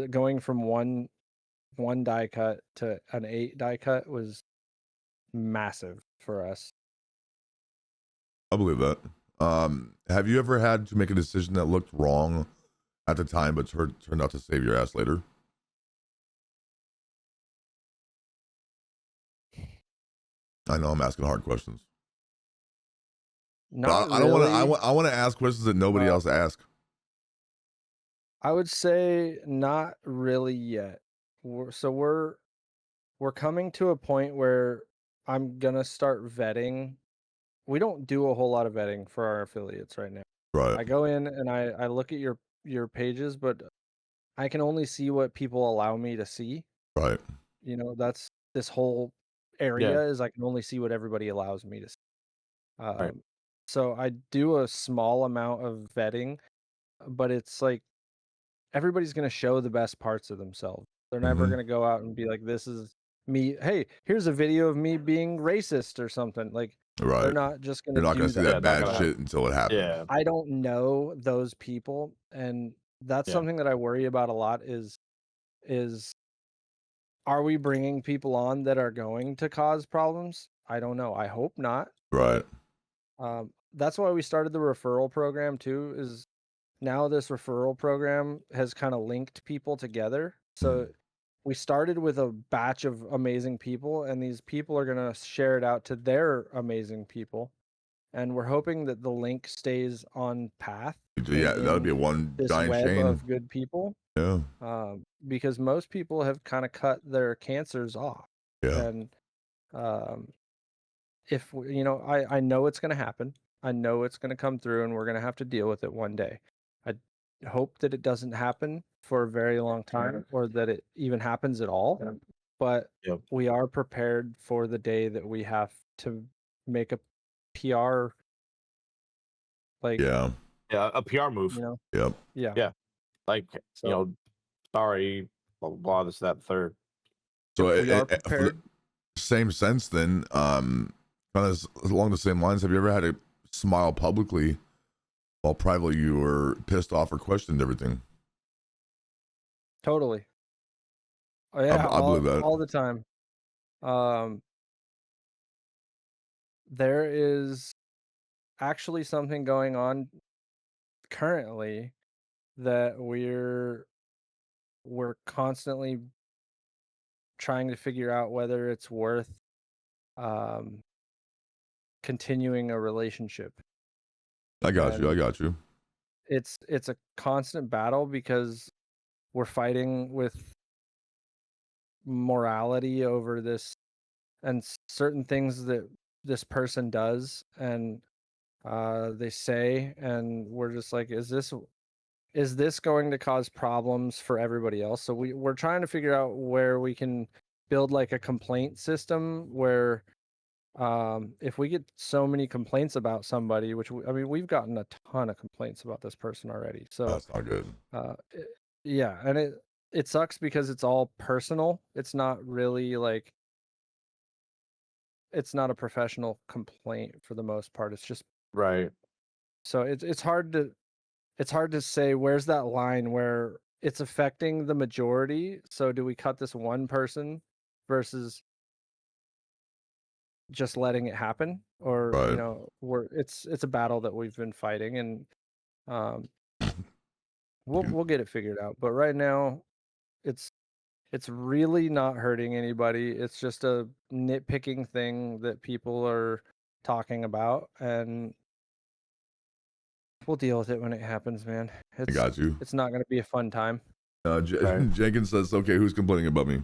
going from one die cut to an 8 die cut was massive for us. I believe that. Have you ever had to make a decision that looked wrong at the time but turned out to save your ass later? I know I'm asking hard questions. Not I don't want to. really. I want to ask questions that nobody else asks. I would say not really yet. We're coming to a point where I'm gonna start vetting. We don't do a whole lot of vetting for our affiliates right now. Right. I go in and I look at your pages, but I can only see what people allow me to see. Right. You know, that's this whole area is I can only see what everybody allows me to see. So I do a small amount of vetting, but it's like everybody's going to show the best parts of themselves. They're never Mhm. going to go out and be like, this is me. Hey, here's a video of me being racist or something. Like, they're Right. not just going You're to not do gonna see that. Yeah, that not bad gonna shit until it happens. Yeah. I don't know those people, and that's Yeah. something that I worry about a lot is are we bringing people on that are going to cause problems? I don't know. I hope not. Right. That's why we started the referral program too, is now this referral program has kind of linked people together. So we started with a batch of amazing people, and these people are going to share it out to their amazing people. And we're hoping that the link stays on path. Yeah, that would be in a one this giant web chain. of good people. Yeah. Because most people have kind of cut their cancers off. Yeah. And if you know, I know it's going to happen. I know it's going to come through, and we're going to have to deal with it one day. I hope that it doesn't happen for a very long time, or that it even happens at all. But Yep. we are prepared for the day that we have to make a PR, like, Yeah. Yeah, a PR move. you know, Yep. yeah. Like, So sorry, blah, blah, blah, this, that, third. So we are for the prepared. same sense, then, kind of along the same lines, have you ever had to smile publicly while privately you were pissed off or questioned everything? Totally. Oh yeah, I believe that. all the time. There is actually something going on currently that we're constantly trying to figure out whether it's worth continuing a relationship. I got you. I And got you. it's a constant battle because we're fighting with morality over this and certain things that this person does and they say, and we're just like, is this going to cause problems for everybody else? So we're trying to figure out where we can build like a complaint system where if we get so many complaints about somebody, which I mean, we've gotten a ton of complaints about this person already. So That's not good. yeah, and it sucks because it's all personal. It's not really like, it's not a professional complaint for the most part. It's just, Right. so it's hard to say where's that line where it's affecting the majority. So do we cut this one person versus just letting it happen? Or, you Right. know, it's a battle that we've been fighting, and we'll get it figured out. But right now it's really not hurting anybody. It's just a nitpicking thing that people are talking about, and we'll deal with it when it happens, man. I got you. It's not going to be a fun time. Right. Jenkins says, "Okay, who's complaining about me?"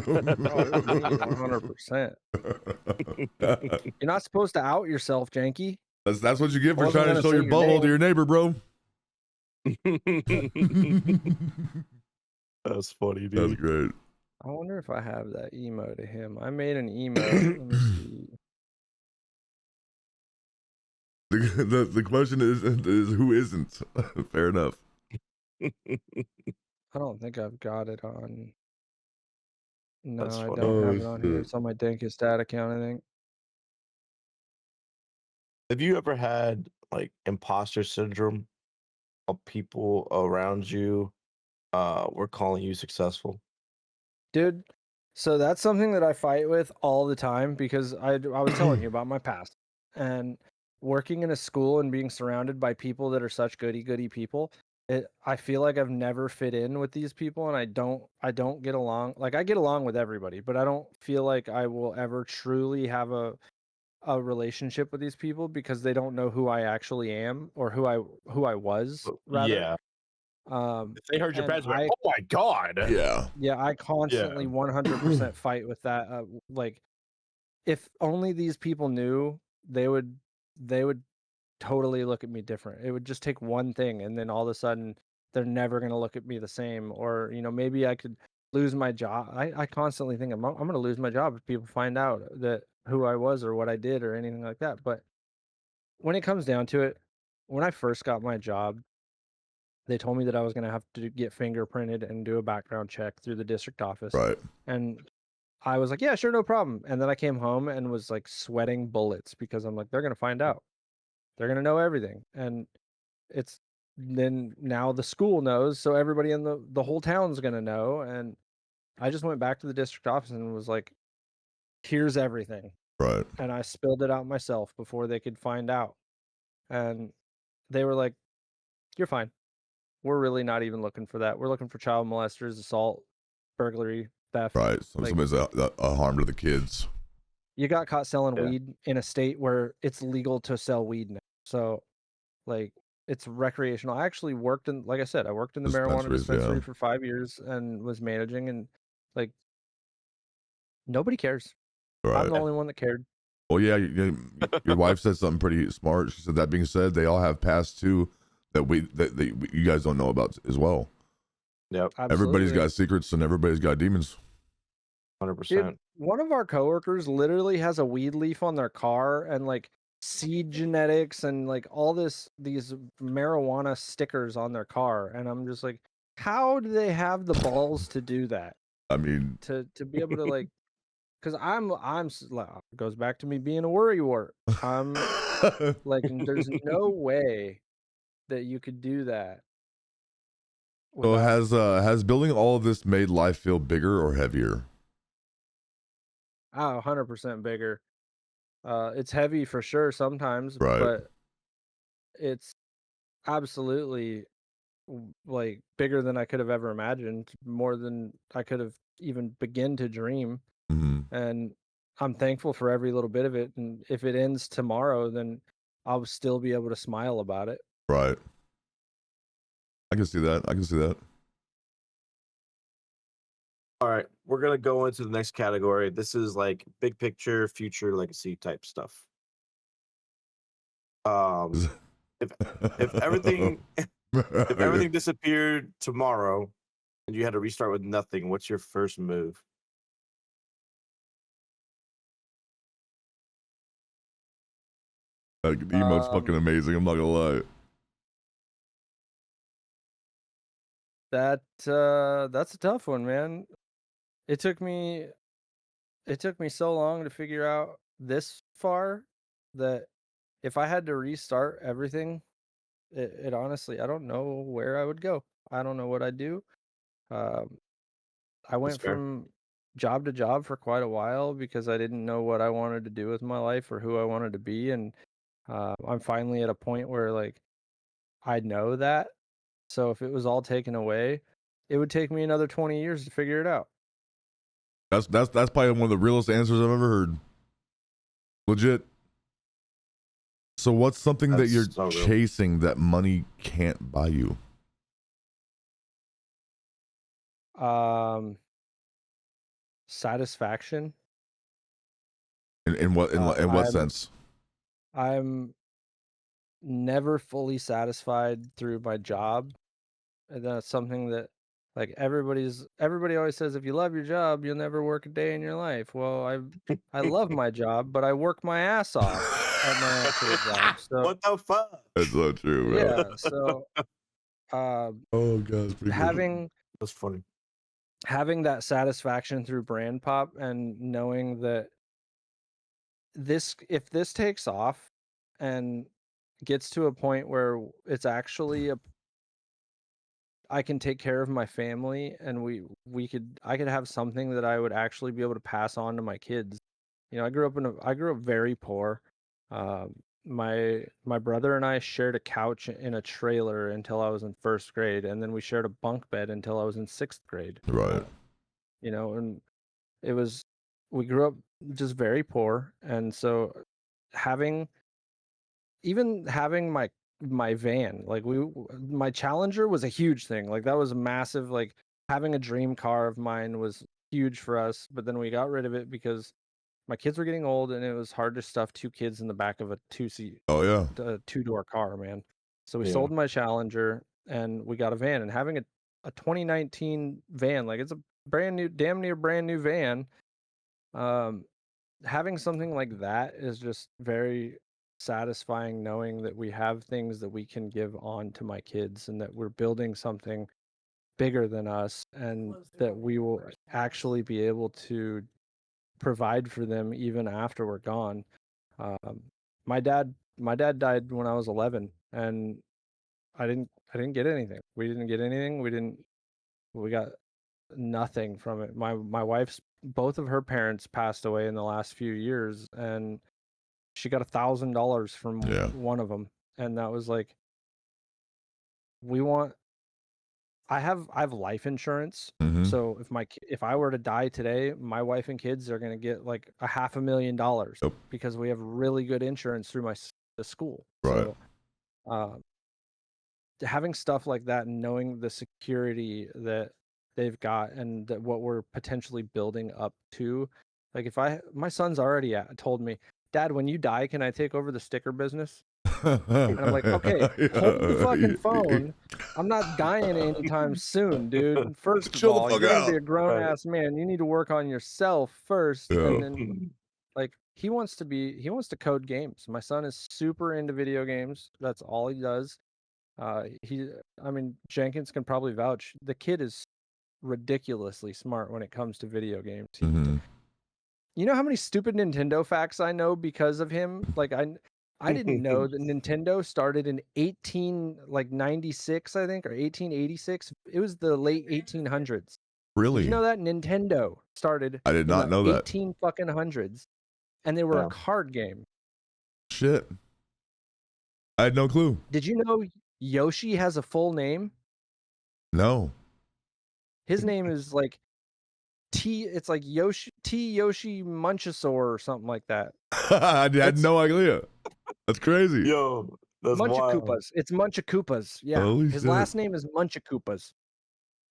Oh, it was me, 100%. You're not supposed to out yourself, Janky. That's what you get for Wasn't trying to gonna show say your your butthole to name. your neighbor, bro. That's funny, That's dude. great. I wonder if I have that emo to him. I made an emo. Let me see. The question is who isn't? Fair enough. I don't think I've got it on. No, That's I funny. don't have Oh, it on here. shit. It's on my Dankest Dad account, I think. Have you ever had like imposter syndrome of people around you were calling you successful? Dude, so that's something that I fight with all the time because I was telling you about my past, and working in a school and being surrounded by people that are such goody people. I feel like I've never fit in with these people, and I don't get along. Like, I get along with everybody, but I don't feel like I will ever truly have a relationship with these people because they don't know who I actually am, or who I was, rather. Yeah. If they heard your And past, like, oh my god. Yeah. I constantly 100% fight with that. Like, if only these people knew, they would totally look at me different. It would just take one thing, and then all of a sudden they're never going to look at me the same, or maybe I could lose my job. I constantly think I'm going to lose my job if people find out that who I was or what I did or anything like that. But when it comes down to it, when I first got my job, they told me that I was going to have to get fingerprinted and do a background check through the district office. Right. And I was like, yeah, sure, no problem. And then I came home and was like sweating bullets because I'm like, they're going to find out. They're going to know everything. And it's then now the school knows. So everybody in the whole town's going to know. And I just went back to the district office and was like, here's everything. Right. And I spilled it out myself before they could find out. And they were like, you're fine. We're really not even looking for that. We're looking for child molesters, assault, burglary, theft. Right. So Like, somebody's a harm to the kids. you got caught selling Yeah. weed in a state where it's legal to sell weed now. So, like, it's recreational. I actually worked in, like I said, I worked in the marijuana Dispensaries, dispensary yeah. for 5 years and was managing, and like, nobody cares. I'm Right. the only one that cared. Well, yeah, your wife said something pretty smart. She said, that being said, they all have past too that you guys don't know about as well. Yep. Everybody's Absolutely. got secrets and everybody's got demons. 100%. Dude, one of our coworkers literally has a weed leaf on their car and like seed genetics and like all these marijuana stickers on their car, and I'm just like, how do they have the balls to do that? I mean, To be able to like, because like, it goes back to me being a worrywart. I'm like, there's no way that you could do that. so without- has building all of this made life feel bigger or heavier? 100% bigger. It's heavy for sure sometimes, Right. but it's absolutely like bigger than I could have ever imagined, more than I could have even begin to dream. Mm-hmm. And I'm thankful for every little bit of it. And if it ends tomorrow, then I'll still be able to smile about it. Right. I can see that. All right, we're gonna go into the next category. This is like big picture, future legacy type stuff. If everything if everything disappeared tomorrow and you had to restart with nothing, what's your first move? Like, the emote's fucking amazing. I'm not gonna lie. That's a tough one, man. It took me so long to figure out this far that if I had to restart everything, it honestly, I don't know where I would go. I don't know what I'd do. I went fair. from job to job for quite a while because I didn't know what I wanted to do with my life or who I wanted to be, and I'm finally at a point where like I know that. So if it was all taken away, it would take me another 20 years to figure it out. That's probably one of the realest answers I've ever heard. Legit. So what's something that That's you're so real. chasing that money can't buy you? Satisfaction. In what sense? I'm never fully satisfied through my job. And that's something that like everybody always says, if you love your job, you'll never work a day in your life. Well, I love my job, but I work my ass off at my actual job. So What the fuck? That's so true, bro. yeah, so Oh god, it's pretty good. That's funny. having that satisfaction through brand pop and knowing that if this takes off and gets to a point where it's actually I can take care of my family, and I could have something that I would actually be able to pass on to my kids. I grew up very poor. My brother and I shared a couch in a trailer until I was in first grade, and then we shared a bunk bed until I was in sixth grade. Right. And we grew up just very poor, and so having my van, like my Challenger was a huge thing. Like that was a massive, like having a dream car of mine was huge for us, but then we got rid of it because my kids were getting old and it was hard to stuff two kids in the back of a two-seat Oh yeah. two-door car, man. So we Yeah. sold my Challenger and we got a van. And having a 2019 van, like it's a brand new, damn near brand new van. Having something like that is just very satisfying, knowing that we have things that we can give on to my kids and that we're building something bigger than us and that we will actually be able to provide for them even after we're gone. My dad died when I was 11, and I didn't get anything. We didn't get anything. We got nothing from it. My wife's, both of her parents passed away in the last few years, and she got $1,000 from Yeah. one of them, and that was like, we want. I have life insurance, Mhm. so if I were to die today, my wife and kids are gonna get like $500,000 Yep. because we have really good insurance through the school. Right. So, having stuff like that and knowing the security that they've got and that what we're potentially building up to, like my son's already told me, Dad, when you die, can I take over the sticker business? And I'm like, okay, hold the fucking phone. I'm not dying anytime soon, dude. First of Chill the all, fuck you're gonna be out. a grown ass man. You need to work on yourself first, Yeah. and then like he wants to code games. My son is super into video games. That's all he does. I mean, Jenkins can probably vouch. The kid is ridiculously smart when it comes to video games. Mhm. You know how many stupid Nintendo facts I know because of him? Like I didn't know that Nintendo started in 1896, I think, or 1886. It was the late 1800s. Really? Did you know that Nintendo started I did in not the know that. 18 fucking hundreds, and they were Yeah. a card game. Shit. I had no clue. Did you know Yoshi has a full name? No. His name is like it's like Yoshi Munchosaur or something like that. I had no idea. That's crazy. Yo, that's wild. Munchakoopas. It's Munchakoopas. Yeah. Holy His shit. last name is Munchakoopas.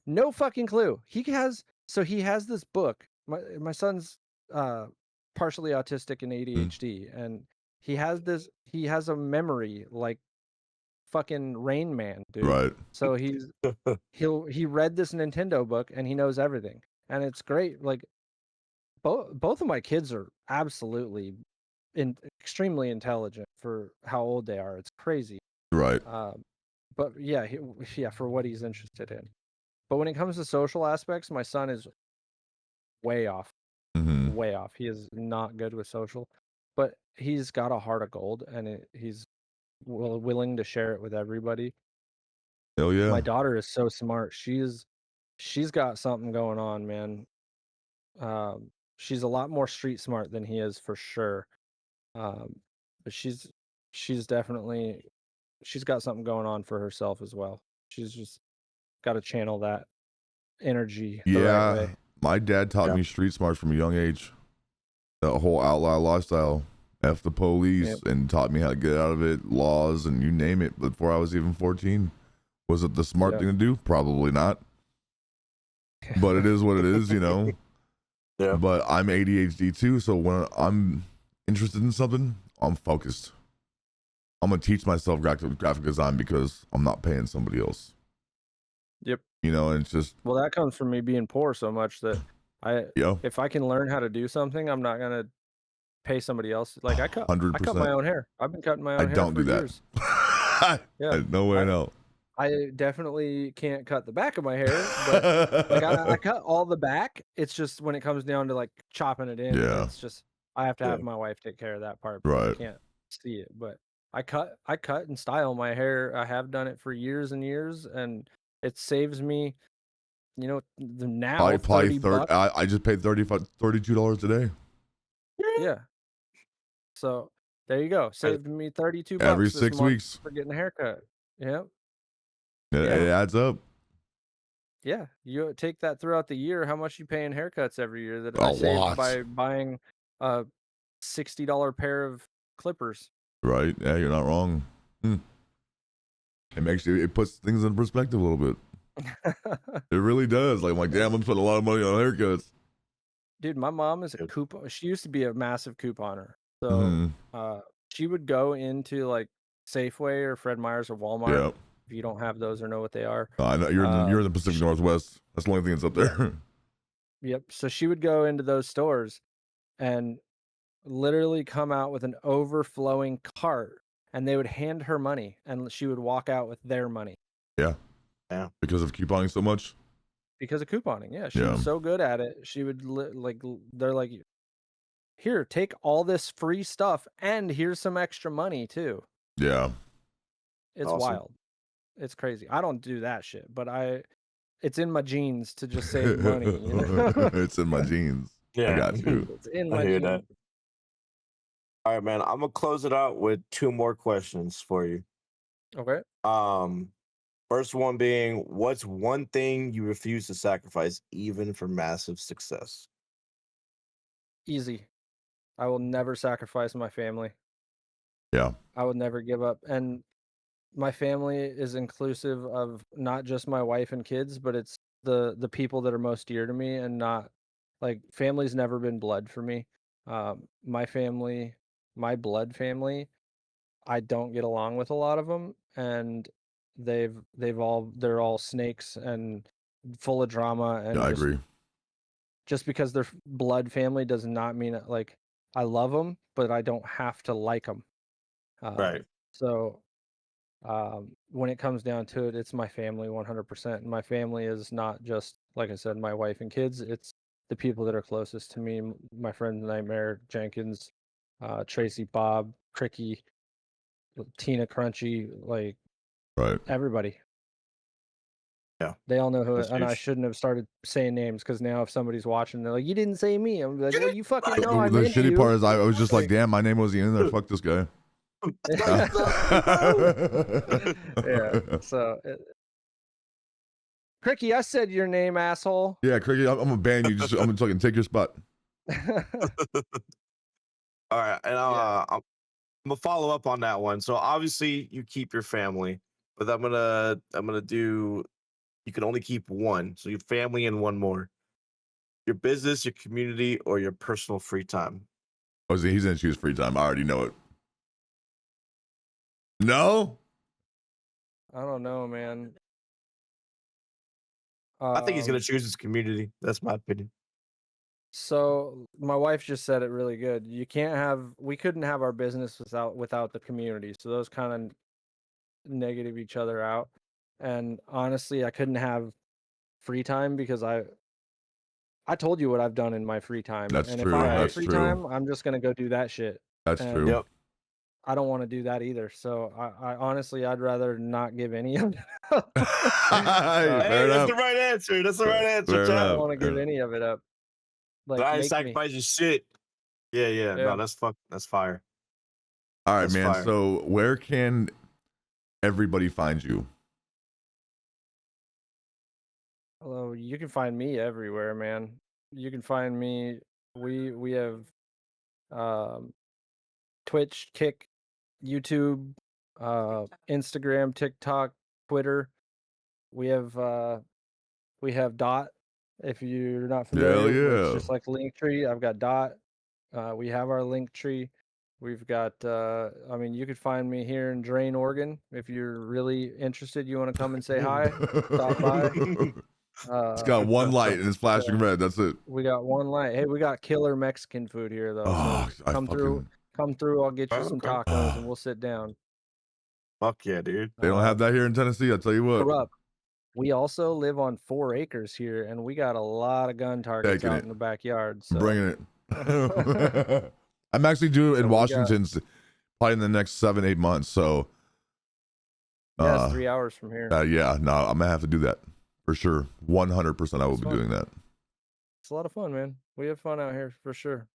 No fucking clue. He has this book. My son's partially autistic and ADHD, and he has a memory like fucking Rain Man, dude. Right. So he read this Nintendo book and he knows everything. And it's great. Like both of my kids are absolutely extremely intelligent for how old they are. It's crazy. Right. But yeah, for what he's interested in. But when it comes to social aspects, my son is way off. Mhm. Way off. He is not good with social, but he's got a heart of gold, and he's willing to share it with everybody. Hell yeah. My daughter is so smart. She's got something going on, man. She's a lot more street smart than he is for sure. But she's definitely she's got something going on for herself as well. She's just got to channel that energy the right way. My dad taught me street smarts from a young age. The whole outlaw lifestyle, F the police, and taught me how to get out of it, laws, and you name it. Before I was even 14, was it the smart thing to do? Probably not. But it is what it is, you know. Yeah. But I'm ADHD too, so when I'm interested in something, I'm focused. I'm gonna teach myself graphic design because I'm not paying somebody else. Yep. You know, and it's just, well, that comes from me being poor so much that if I can learn how to do something, I'm not gonna pay somebody else. Like I cut 100%. my own hair. I've been cutting my own hair don't for do that. years. Yeah, no way in hell. I definitely can't cut the back of my hair, but like I cut all the back. It's just when it comes down to like chopping it in, it's just I have to have my wife take care of that part. Because I can't see it, but I cut and style my hair. I have done it for years and years, and it saves me. You know, now $30. I just paid $32 today. Yeah. So there you go. Saved me $32 every this 6 month weeks for getting a haircut. Yep. It adds up. Yeah, you take that throughout the year. How much you pay in haircuts every year that A I saved lot. by buying a $60 pair of clippers. Right? Yeah, you're not wrong. It puts things in perspective a little bit. It really does. Like, I'm like, damn, I'm spending a lot of money on haircuts. Dude, my mom is a coupon. She used to be a massive couponer. So she would go into like Safeway or Fred Meyer's or Walmart if you don't have those or know what they are. I know you're in the Pacific Northwest. That's the only thing that's up there. Yep. So she would go into those stores and literally come out with an overflowing cart, and they would hand her money, and she would walk out with their money. Yeah. Yeah. Because of couponing so much. Because of couponing, yeah, she Yeah. was so good at it. She would they're like, here, take all this free stuff, and here's some extra money too. Yeah. It's Awesome. wild. It's crazy. I don't do that shit, but it's in my genes to just save money. You know? It's in my genes. Yeah. I got you. It's in I my hear genes. that. All right, man. I'm gonna close it out with 2 more questions for you. Okay. First one being, what's one thing you refuse to sacrifice even for massive success? Easy. I will never sacrifice my family. Yeah. I would never give up. And my family is inclusive of not just my wife and kids, but it's the people that are most dear to me, and not like family's never been blood for me. My family, my blood family, I don't get along with a lot of them, and they're all snakes and full of drama, and Yeah, I agree. just because they're blood family does not mean like I love them, but I don't have to like them. Right. So when it comes down to it, it's my family 100%. And my family is not just, like I said, my wife and kids. It's the people that are closest to me, my friend Nightmare Jenkins, Tracy, Bob, Cricky, Tina Crunchy, like Right. everybody. Yeah. They all know who, That's and I huge. shouldn't have started saying names, because now if somebody's watching, they're like, "You didn't say me." I'm like, "Well, you fucking know I'm The into shitty you." part is I was just like, damn, my name wasn't in there. Fuck this guy. Yeah. So, Cricky, I said your name, asshole. Yeah, Cricket, I'm gonna ban you. I'm gonna fucking take your spot. All right, and Yeah. I'm gonna follow up on that one. So obviously you keep your family, but I'm gonna do, you can only keep one. So your family and one more. Your business, your community, or your personal free time. Oh, he's gonna choose free time. I already know it. No? I don't know, man. I think he's gonna choose his community. That's my opinion. So my wife just said it really good. We couldn't have our business without the community. So those kind of negative each other out. And honestly, I couldn't have free time because I told you what I've done in my free time. That's and true. if I have That's free true. time, I'm just gonna go do that shit. That's And true. Yep. I don't want to do that either. So I honestly, I'd rather not give any of it up. Hey, Hey, fair that's enough. the right answer. That's the right answer, Fair I Chad. don't enough. want to give Yeah. any of it up. Like, I ain't make me. sacrificing shit. Yeah. No, Yeah. that's fire. All right, That's man. fire. So where can everybody find you? Hello, you can find me everywhere, man. You can find me. We have Twitch, Kick, YouTube, Instagram, TikTok, Twitter. We have Dot. If you're not familiar, yeah. it's just like Linktree. I've got Dot. We have our Linktree. We've got I mean, you could find me here in Drain, Oregon. If you're really interested, you want to come and say hi, stop by. It's got one light and it's flashing red. That's it. We got one light. Hey, we got killer Mexican food here though. Oh, So I come through. Come through. I'll get you some Okay. tacos and we'll sit down. Fuck yeah, dude. They don't have that here in Tennessee. I'll tell you what. Kurupt. We also live on 4 acres here, and we got a lot of gun targets Taking out it. in the backyard. So Bringing it. I'm actually due in So we got- Washington probably in the next 7-8 months. So yeah, it's 3 hours from here. yeah, no, I'm gonna have to do that for sure. 100% I will It's be fun. doing that. It's a lot of fun, man. We have fun out here for sure.